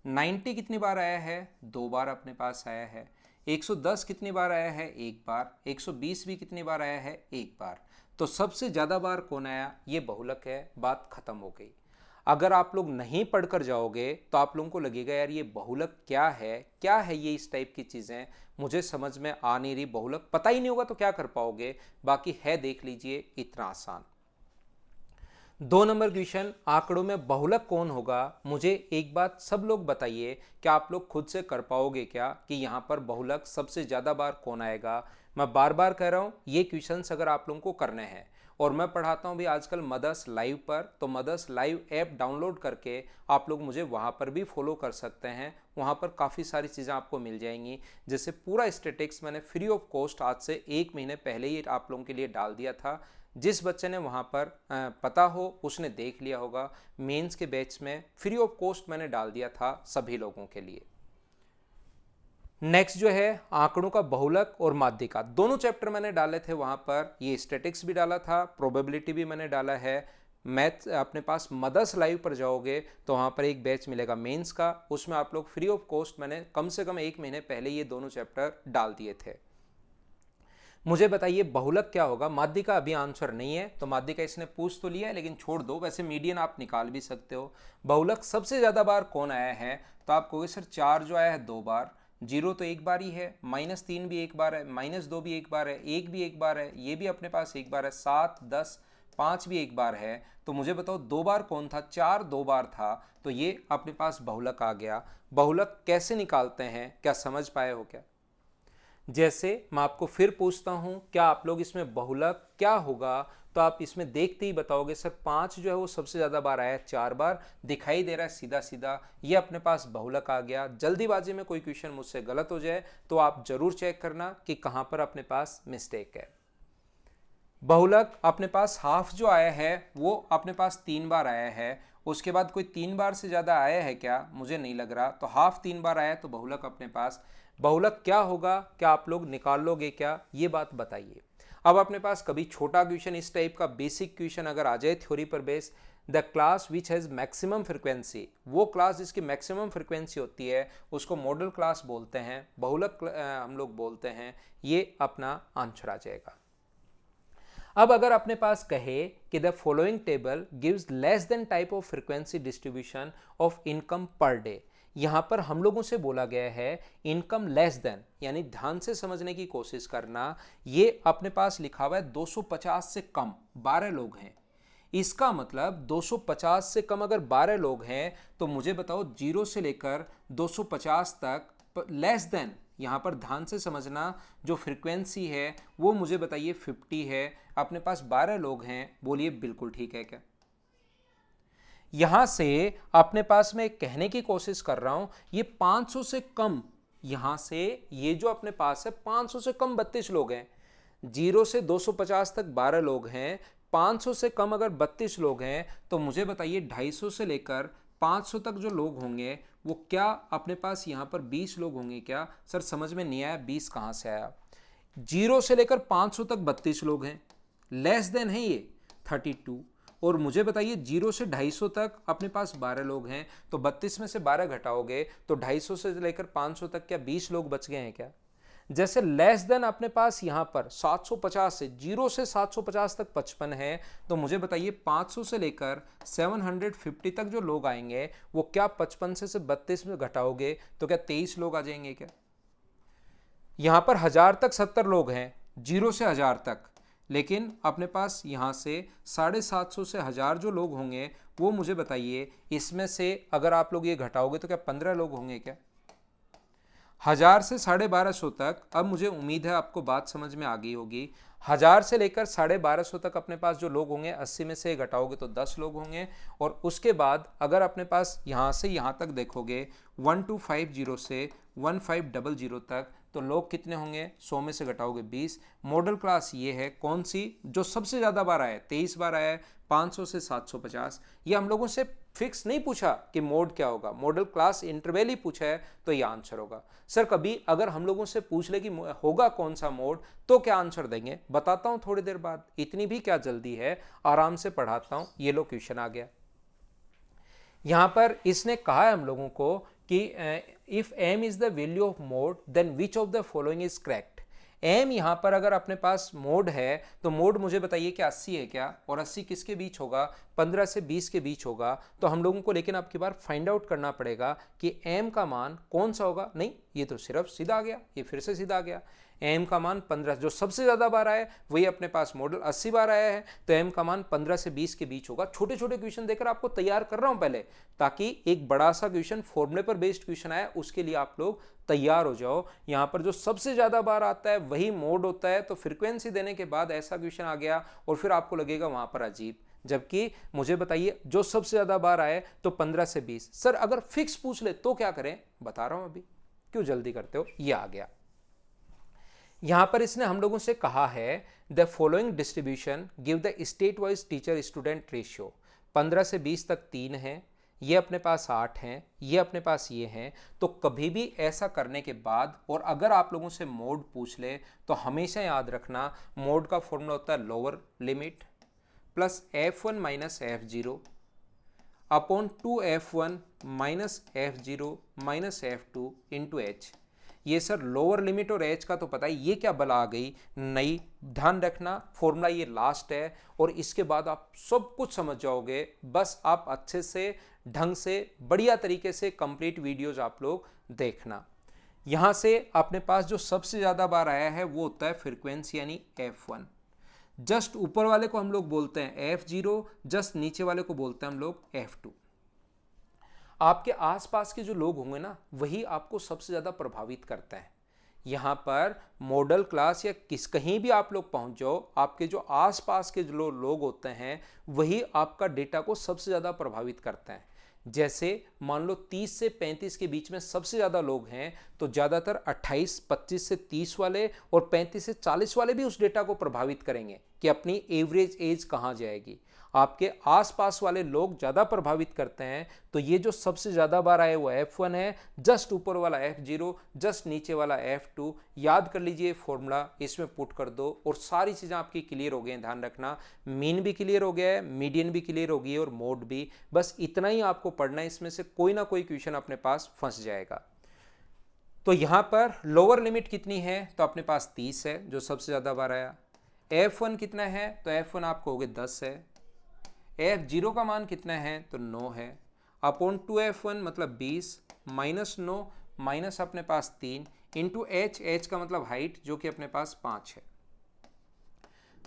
90 कितनी बार आया है, 2 बार अपने पास आया है। 110 कितनी बार आया है, 1 बार। 120 भी कितनी बार आया है, 1 बार। तो सबसे ज़्यादा बार कौन आया, ये बहुलक है, बात खत्म हो गई। अगर आप लोग नहीं पढ़कर जाओगे तो आप लोगों को लगेगा यार ये बहुलक क्या है ये इस टाइप की चीज़ें मुझे समझ में आ नहीं रही, बहुलक पता ही नहीं होगा तो क्या कर पाओगे। बाकी है, देख लीजिए, इतना आसान। 2 नंबर क्वेश्चन, आंकड़ों में बहुलक कौन होगा। मुझे एक बात सब लोग बताइए, क्या आप लोग खुद से कर पाओगे क्या कि यहाँ पर बहुलक सबसे ज़्यादा बार कौन आएगा। मैं बार बार कह रहा हूँ, ये क्वेश्चंस अगर आप लोगों को करने हैं, और मैं पढ़ाता हूँ भी आजकल मदर्स लाइव पर, तो मदर्स लाइव ऐप डाउनलोड करके आप लोग मुझे वहाँ पर भी फॉलो कर सकते हैं। वहाँ पर काफ़ी सारी चीज़ें आपको मिल जाएंगी, जैसे पूरा स्टैटिक्स मैंने फ्री ऑफ कॉस्ट आज से 1 महीने पहले ही आप लोगों के लिए डाल दिया था। जिस बच्चे ने वहाँ पर पता हो उसने देख लिया होगा। मेंस के बैच में फ्री ऑफ कॉस्ट मैंने डाल दिया था सभी लोगों के लिए। नेक्स्ट जो है आंकड़ों का बहुलक और माध्यिका, दोनों चैप्टर मैंने डाले थे वहाँ पर। ये स्टैटिक्स भी डाला था, प्रोबेबिलिटी भी मैंने डाला है। मैथ अपने पास मदर्स लाइव पर जाओगे तो वहाँ पर एक बैच मिलेगा मेंस का, उसमें आप लोग फ्री ऑफ कॉस्ट मैंने कम से कम 1 महीने पहले ये दोनों चैप्टर डाल दिए थे। मुझे बताइए बहुलक क्या होगा। माध्यिका अभी आंसर नहीं है, तो माध्यिका इसने पूछ तो लिया है लेकिन छोड़ दो, वैसे मीडियन आप निकाल भी सकते हो। बहुलक सबसे ज़्यादा बार कौन आया है, तो आप कहोगे सर 4 जो आया है 2 बार, 0 तो एक बार ही है, -3 भी एक बार है, -2 भी एक बार है, 1 भी एक बार है, ये भी अपने पास एक बार है, 7, 10, 5 भी एक बार है। तो मुझे बताओ 2 बार कौन था, 4 2 बार था, तो ये अपने पास बहुलक आ गया। बहुलक कैसे निकालते हैं, क्या समझ पाए हो क्या। जैसे मैं आपको फिर पूछता हूं, क्या आप लोग इसमें बहुलक क्या होगा, तो आप इसमें देखते ही बताओगे सर 5 जो है वो सबसे ज़्यादा बार आया है, 4 बार दिखाई दे रहा है सीधा सीधा, ये अपने पास बहुलक आ गया। जल्दीबाजी में कोई क्वेश्चन मुझसे गलत हो जाए तो आप जरूर चेक करना कि कहाँ पर अपने पास मिस्टेक है। बहुलक अपने पास हाफ जो आया है वो अपने पास 3 बार आया है, उसके बाद कोई 3 बार से ज़्यादा आया है क्या, मुझे नहीं लग रहा। तो हाफ 3 बार आया तो बहुलक अपने पास। बहुलक क्या होगा, क्या आप लोग निकाल लोगे क्या, ये बात बताइए। अब अपने पास कभी छोटा क्वेश्चन इस टाइप का बेसिक क्वेश्चन अगर आ जाए थ्योरी पर base, the class which has maximum frequency, वो क्लास जिसकी मैक्सिमम फ्रिक्वेंसी होती है उसको मॉडल क्लास बोलते हैं, बहुलक हम लोग बोलते हैं। ये अपना आंसर आ जाएगा। अब अगर अपने पास कहे कि the following table gives less than type of frequency distribution of income per day, यहां पर हम लोगों से बोला गया है इनकम लेस देन, यानी ध्यान से समझने की कोशिश करना। ये अपने पास लिखा हुआ है 250 से कम 12 लोग हैं। इसका मतलब 250 से कम अगर 12 लोग हैं तो मुझे बताओ 0 से लेकर 250 तक लेस देन, यहाँ पर ध्यान से समझना, जो फ्रीक्वेंसी है वो मुझे बताइए 50 है। अपने पास 12 लोग हैं, बोलिए बिल्कुल ठीक है क्या। यहां से अपने पास मैं कहने की कोशिश कर रहा हूं ये 500 से कम, यहां से ये जो अपने पास है 500 से कम 32 लोग हैं। 0 से 250 तक 12 लोग हैं, 500 से कम अगर 32 लोग हैं तो मुझे बताइए 250 से लेकर 500 तक जो लोग होंगे वो क्या अपने पास यहाँ पर 20 लोग होंगे क्या। सर समझ में नहीं आया, 20 कहाँ से आया। 0 से लेकर 500 तक 32 लोग हैं, लेस देन है ये 32। और मुझे बताइए 0 से 250 तक अपने पास 12 लोग हैं, तो 32 में से 12 घटाओगे तो 250 से लेकर 500 तक क्या 20 लोग बच गए हैं क्या। जैसे लेस देन अपने पास यहां पर 750 से 0 से 750 तक 55 है, तो मुझे बताइए 500 से लेकर 750 तक जो लोग आएंगे वो क्या 55 से 32 में घटाओगे तो क्या 23 लोग आ जाएंगे क्या। यहां पर 1000 तक 70 लोग हैं, 0 से 1000 तक, लेकिन अपने पास यहाँ से 750 से 1000 जो लोग होंगे वो मुझे बताइए इसमें से अगर आप लोग ये घटाओगे तो क्या 15 लोग होंगे क्या। 1000 से 1250 तक, अब मुझे उम्मीद है आपको बात समझ में आ गई होगी। 1000 से लेकर 1250 तक अपने पास जो लोग होंगे 80 में से घटाओगे तो 10 लोग होंगे। और उसके बाद अगर अपने पास यहाँ से यहाँ तक देखोगे 1250 से 1500 तक तो लोग कितने होंगे, 100 में से घटाओगे 20। मॉडल क्लास ये है कौन सी, जो सबसे ज़्यादा बार आया है, 23 बार आया है, 500 से 750। ये हम लोगों से फिक्स नहीं पूछा कि मोड क्या होगा, मॉडल क्लास इंटरवल ही पूछा है, तो ये आंसर होगा। सर कभी अगर हम लोगों से पूछ ले कि होगा कौन सा मोड, तो क्या आंसर देंगे, बताता हूं थोड़ी देर बाद, इतनी भी क्या जल्दी है, आराम से पढ़ाता हूं। ये लो क्वेश्चन आ गया। यहां पर इसने कहा है हम लोगों को कि if m is the value of mod then which of the following is correct. m यहां पर अगर अपने पास मोड है तो मोड मुझे बताइए कि 80 है क्या, और 80 किसके बीच होगा, 15 से 20 के बीच होगा। तो हम लोगों को लेकिन आपकी बार फाइंड आउट करना पड़ेगा कि m का मान कौन सा होगा। नहीं, ये तो सिर्फ सीधा आ गया, ये फिर से सीधा आ गया। m का मान 15, जो सबसे ज्यादा बार आया है वही अपने पास मॉडल 80 बार आया है, तो m का मान 15 से 20 के बीच होगा। छोटे छोटे क्वेश्चन देकर आपको तैयार कर रहा हूं पहले, ताकि एक बड़ा सा क्वेश्चन फॉर्मूले पर बेस्ड क्वेश्चन आया उसके लिए आप लोग तैयार हो जाओ। यहां पर जो सबसे ज्यादा बार आता है वही मोड होता है, तो फ्रीक्वेंसी देने के बाद ऐसा क्वेश्चन आ गया और फिर आपको लगेगा वहां पर अजीब, जबकि मुझे बताइए जो सबसे ज्यादा बार आए तो 15 से 20। सर अगर फिक्स पूछ ले तो क्या करें, बता रहा हूं अभी, क्यों जल्दी करते हो। ये आ गया। यहां पर इसने हम लोगों से कहा है the following distribution give the state wise teacher student ratio. 15 से 20 तक 3 है, ये अपने पास 8 हैं, ये अपने पास ये हैं। तो कभी भी ऐसा करने के बाद और अगर आप लोगों से मोड पूछ ले तो हमेशा याद रखना मोड का फॉर्मूला होता है lower limit plus f1 minus f0 upon 2f1 minus f0 minus f2 into h। ये सर लोअर लिमिट और एच का तो पता है, ये क्या बला आ गई नई, ध्यान रखना फॉर्मूला ये लास्ट है और इसके बाद आप सब कुछ समझ जाओगे। बस आप अच्छे से ढंग से बढ़िया तरीके से कंप्लीट वीडियोज आप लोग देखना। यहां से अपने पास जो सबसे ज्यादा बार आया है वो होता है फ्रीक्वेंसी यानी f1। जस्ट ऊपर वाले को हम लोग बोलते हैं f0, जस्ट नीचे वाले को बोलते हैं हम लोग f2। आपके आसपास के जो लोग होंगे ना वही आपको सबसे ज्यादा प्रभावित करता है। यहां पर मॉडल क्लास या कहीं भी आप लोग पहुंच जाओ, आपके जो आसपास के जो लोग होते हैं वही आपका डेटा को सबसे ज्यादा प्रभावित करते हैं। जैसे मान लो 30 से 35 के बीच में सबसे ज्यादा लोग हैं, तो ज्यादातर 28, 25 से 30 वाले और 35 से 40 वाले भी उस डेटा को प्रभावित करेंगे कि अपनी एवरेज एज कहां जाएगी। आपके आसपास वाले लोग ज्यादा प्रभावित करते हैं। तो ये जो सबसे ज्यादा बार आए वो f1 है, जस्ट ऊपर वाला f0, जस्ट नीचे वाला f2। याद कर लीजिए फॉर्मूला, इसमें पुट कर दो और सारी चीजें आपकी क्लियर हो गई हैं। ध्यान रखना मीन भी क्लियर हो गया है, मीडियन भी क्लियर हो गई है और मोड भी। बस इतना ही आपको पढ़ना है, इसमें से कोई ना कोई क्वेश्चन अपने पास फंस जाएगा। तो यहां पर लोअर लिमिट कितनी है, तो अपने पास 30 है जो सबसे ज्यादा बार आया। f1 कितना है, तो f1 आपको हो गए 10 है। f0 का मान कितना है, तो 9 है, अपॉन 2f1 मतलब 20 माइनस 9 माइनस अपने पास 3 इंटू h का मतलब हाइट जो कि अपने पास 5 है।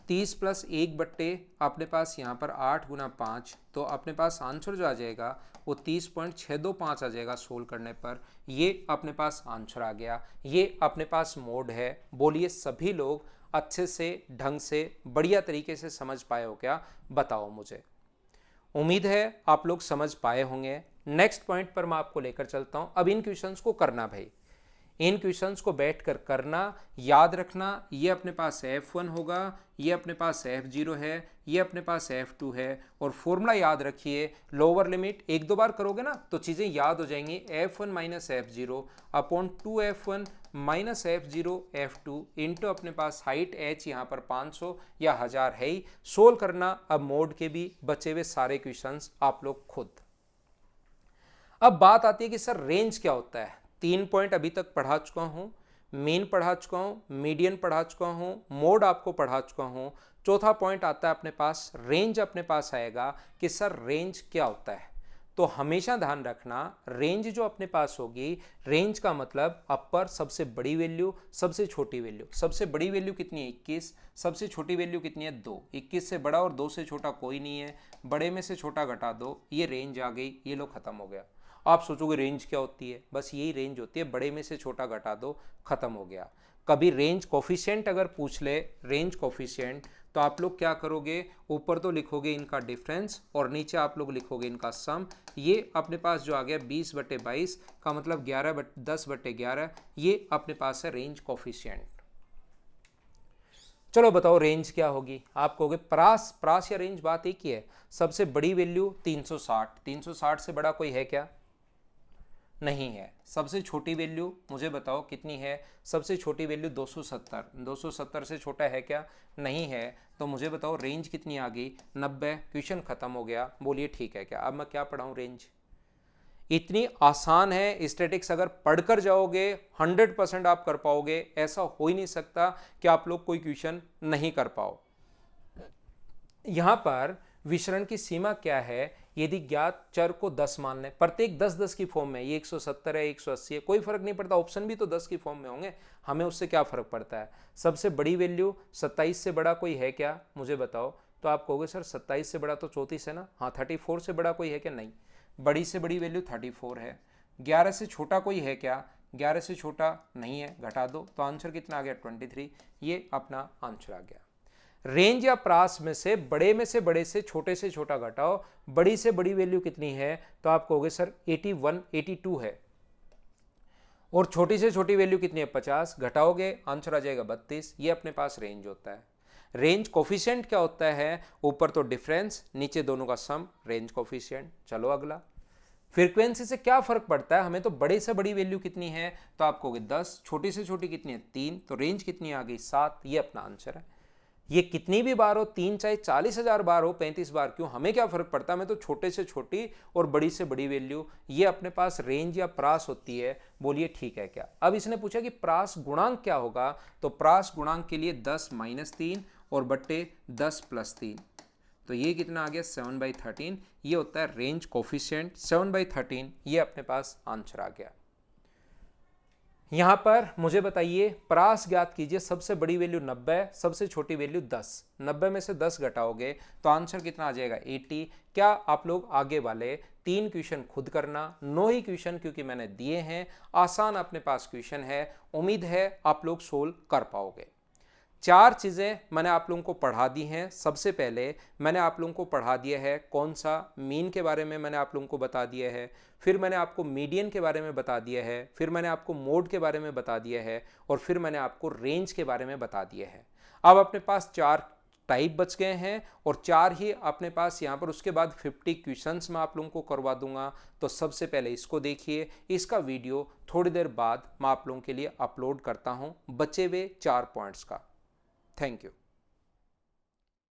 30 प्लस 1 बट्टे अपने पास यहाँ पर 8 गुना 5, तो अपने पास आंसर जो आ जाएगा वो 30.625 आ जाएगा सोल्व करने पर। ये अपने पास आंसर आ गया, ये अपने पास मोड है। बोलिए सभी लोग अच्छे से ढंग से बढ़िया तरीके से समझ पाए हो क्या, बताओ मुझे। उम्मीद है आप लोग समझ पाए होंगे। नेक्स्ट पॉइंट पर मैं आपको लेकर चलता हूं। अब इन क्वेश्चंस को करना भाई, इन क्वेश्चंस को बैठकर करना, याद रखना। ये अपने पास f1 होगा, ये अपने पास f0 है, ये अपने पास f2 है और फॉर्मूला याद रखिए लोअर लिमिट। एक दो बार करोगे ना तो चीजें याद हो जाएंगी। f1 minus f0 upon 2f1 minus f0 f2 into अपने पास हाइट h यहाँ पर 500 या 1000 है ही। सोल्व करना अब मोड के भी बचे हुए सारे क्वेश्चंस आप लोग खुद। अब बात आती है कि सर रेंज क्या होता है। 3 पॉइंट अभी तक पढ़ा चुका हूं, मीन पढ़ा चुका हूं, मीडियन पढ़ा चुका हूं, मोड आपको पढ़ा चुका हूं। चौथा पॉइंट आता है अपने पास रेंज। अपने पास आएगा कि सर रेंज क्या होता है। तो हमेशा ध्यान रखना रेंज जो अपने पास होगी, रेंज का मतलब अपर सबसे बड़ी वैल्यू, सबसे छोटी वैल्यू। सबसे बड़ी वैल्यू कितनी है 21, सबसे छोटी वैल्यू कितनी है 2। 21 से बड़ा और 2 से छोटा कोई नहीं है, बड़े में से छोटा घटा दो, ये रेंज आ गई। ये लो खत्म हो गया। आप सोचोगे रेंज क्या होती है, बस यही रेंज होती है, बड़े में से छोटा घटा दो, खत्म हो गया। कभी रेंज कोफिशिएंट अगर पूछ ले, रेंज कोफिशिएंट, तो आप लोग क्या करोगे, ऊपर तो लिखोगे इनका डिफरेंस और नीचे आप लोग लिखोगे इनका सम। ये अपने पास जो आ गया 20/22 का मतलब 10/11, ये अपने पास है रेंज कोफिशिएंट। चलो बताओ रेंज क्या होगी। आप कहोगे प्रास या रेंज, बात एक ही है। सबसे बड़ी वैल्यू 360, 360 से बड़ा कोई है क्या? नहीं है। सबसे छोटी वैल्यू मुझे बताओ कितनी है? सबसे छोटी वैल्यू 270, 270 से छोटा है क्या? नहीं है। तो मुझे बताओ रेंज कितनी आ गई? 90। क्वेश्चन खत्म हो गया। बोलिए ठीक है क्या? अब मैं क्या पढ़ाऊं? रेंज इतनी आसान है। स्टैटिक्स अगर पढ़कर जाओगे 100% आप कर पाओगे। ऐसा हो ही नहीं सकता कि आप लोग कोई क्वेश्चन नहीं कर पाओ। यहां पर विचरण की सीमा क्या है? यदि ज्ञात चर को 10 मान लें, प्रत्येक 10-10 की फॉर्म में, ये 170 है, 180 है, कोई फर्क नहीं पड़ता, ऑप्शन भी तो 10 की फॉर्म में होंगे, हमें उससे क्या फर्क पड़ता है। सबसे बड़ी वैल्यू 27 से बड़ा कोई है क्या? मुझे बताओ। तो आप कहोगे सर 27 से बड़ा तो 34 है ना। हाँ, 34 से बड़ा कोई है क्या? नहीं। बड़ी से बड़ी वैल्यू 34 है। 11 से छोटा कोई है क्या? 11 से छोटा नहीं है, घटा दो। तो आंसर कितना आ गया? 23। ये अपना आंसर आ गया। रेंज या प्रास में से बड़े से छोटा घटाओ। बड़ी से बड़ी वैल्यू कितनी है? तो आप कहोगे सर 81, 82 है। और छोटी से छोटी वैल्यू कितनी है? 50। घटाओगे आंसर आ जाएगा 32। ये अपने पास रेंज होता है। रेंज कोफिशिएंट क्या होता है? ऊपर तो डिफरेंस, नीचे दोनों का सम, रेंज कोफिशिएंट। चलो अगला। फ्रीक्वेंसी से क्या फर्क पड़ता है? हमें तो बड़े से बड़ी वैल्यू कितनी है? तो आप कहोगे 10। छोटी से छोटी कितनी है? 3। तो रेंज कितनी आ गई? 7। ये अपना आंसर है। ये कितनी भी बार हो, 3 चाहे 40,000 बार हो, 35 बार क्यों, हमें क्या फर्क पड़ता है? हमें तो छोटे से छोटी और बड़ी से बड़ी वैल्यू, ये अपने पास रेंज या प्रास होती है। बोलिए ठीक है क्या? अब इसने पूछा कि प्रास गुणांक क्या होगा। तो प्रास गुणांक के लिए 10 - 3 और बट्टे 10 + 3, तो ये कितना आ गया? 7/13। ये होता है रेंज कोफिशिएंट। 7/13 ये अपने पास आंसर आ गया। यहां पर मुझे बताइए प्रास ज्ञात कीजिए। सबसे बड़ी वैल्यू 90, सबसे छोटी वैल्यू 10। 90 में से 10 घटाओगे तो आंसर कितना आ जाएगा? 80। क्या आप लोग आगे वाले 3 क्वेश्चन खुद करना, 9 ही क्वेश्चन क्योंकि मैंने दिए हैं, आसान अपने पास क्वेश्चन है, उम्मीद है आप लोग सोल्व कर पाओगे। 4 चीज़ें मैंने आप लोगों को पढ़ा दी हैं। सबसे पहले मैंने आप लोगों को पढ़ा दिया है कौन सा, मीन के बारे में मैंने आप लोगों को बता दिया है। फिर मैंने आपको मीडियन के बारे में बता दिया है। फिर मैंने आपको मोड के बारे में बता दिया है। और फिर मैंने आपको रेंज के बारे में बता दिया है। अब अपने पास 4 टाइप बच गए हैं और 4 ही अपने पास यहाँ पर। उसके बाद 50 क्वेश्चंस मैं आप लोगों को करवा दूंगा। तो सबसे पहले इसको देखिए। इसका वीडियो थोड़ी देर बाद मैं आप लोगों के लिए अपलोड करता हूँ बचे हुए 4 पॉइंट्स का। Thank you.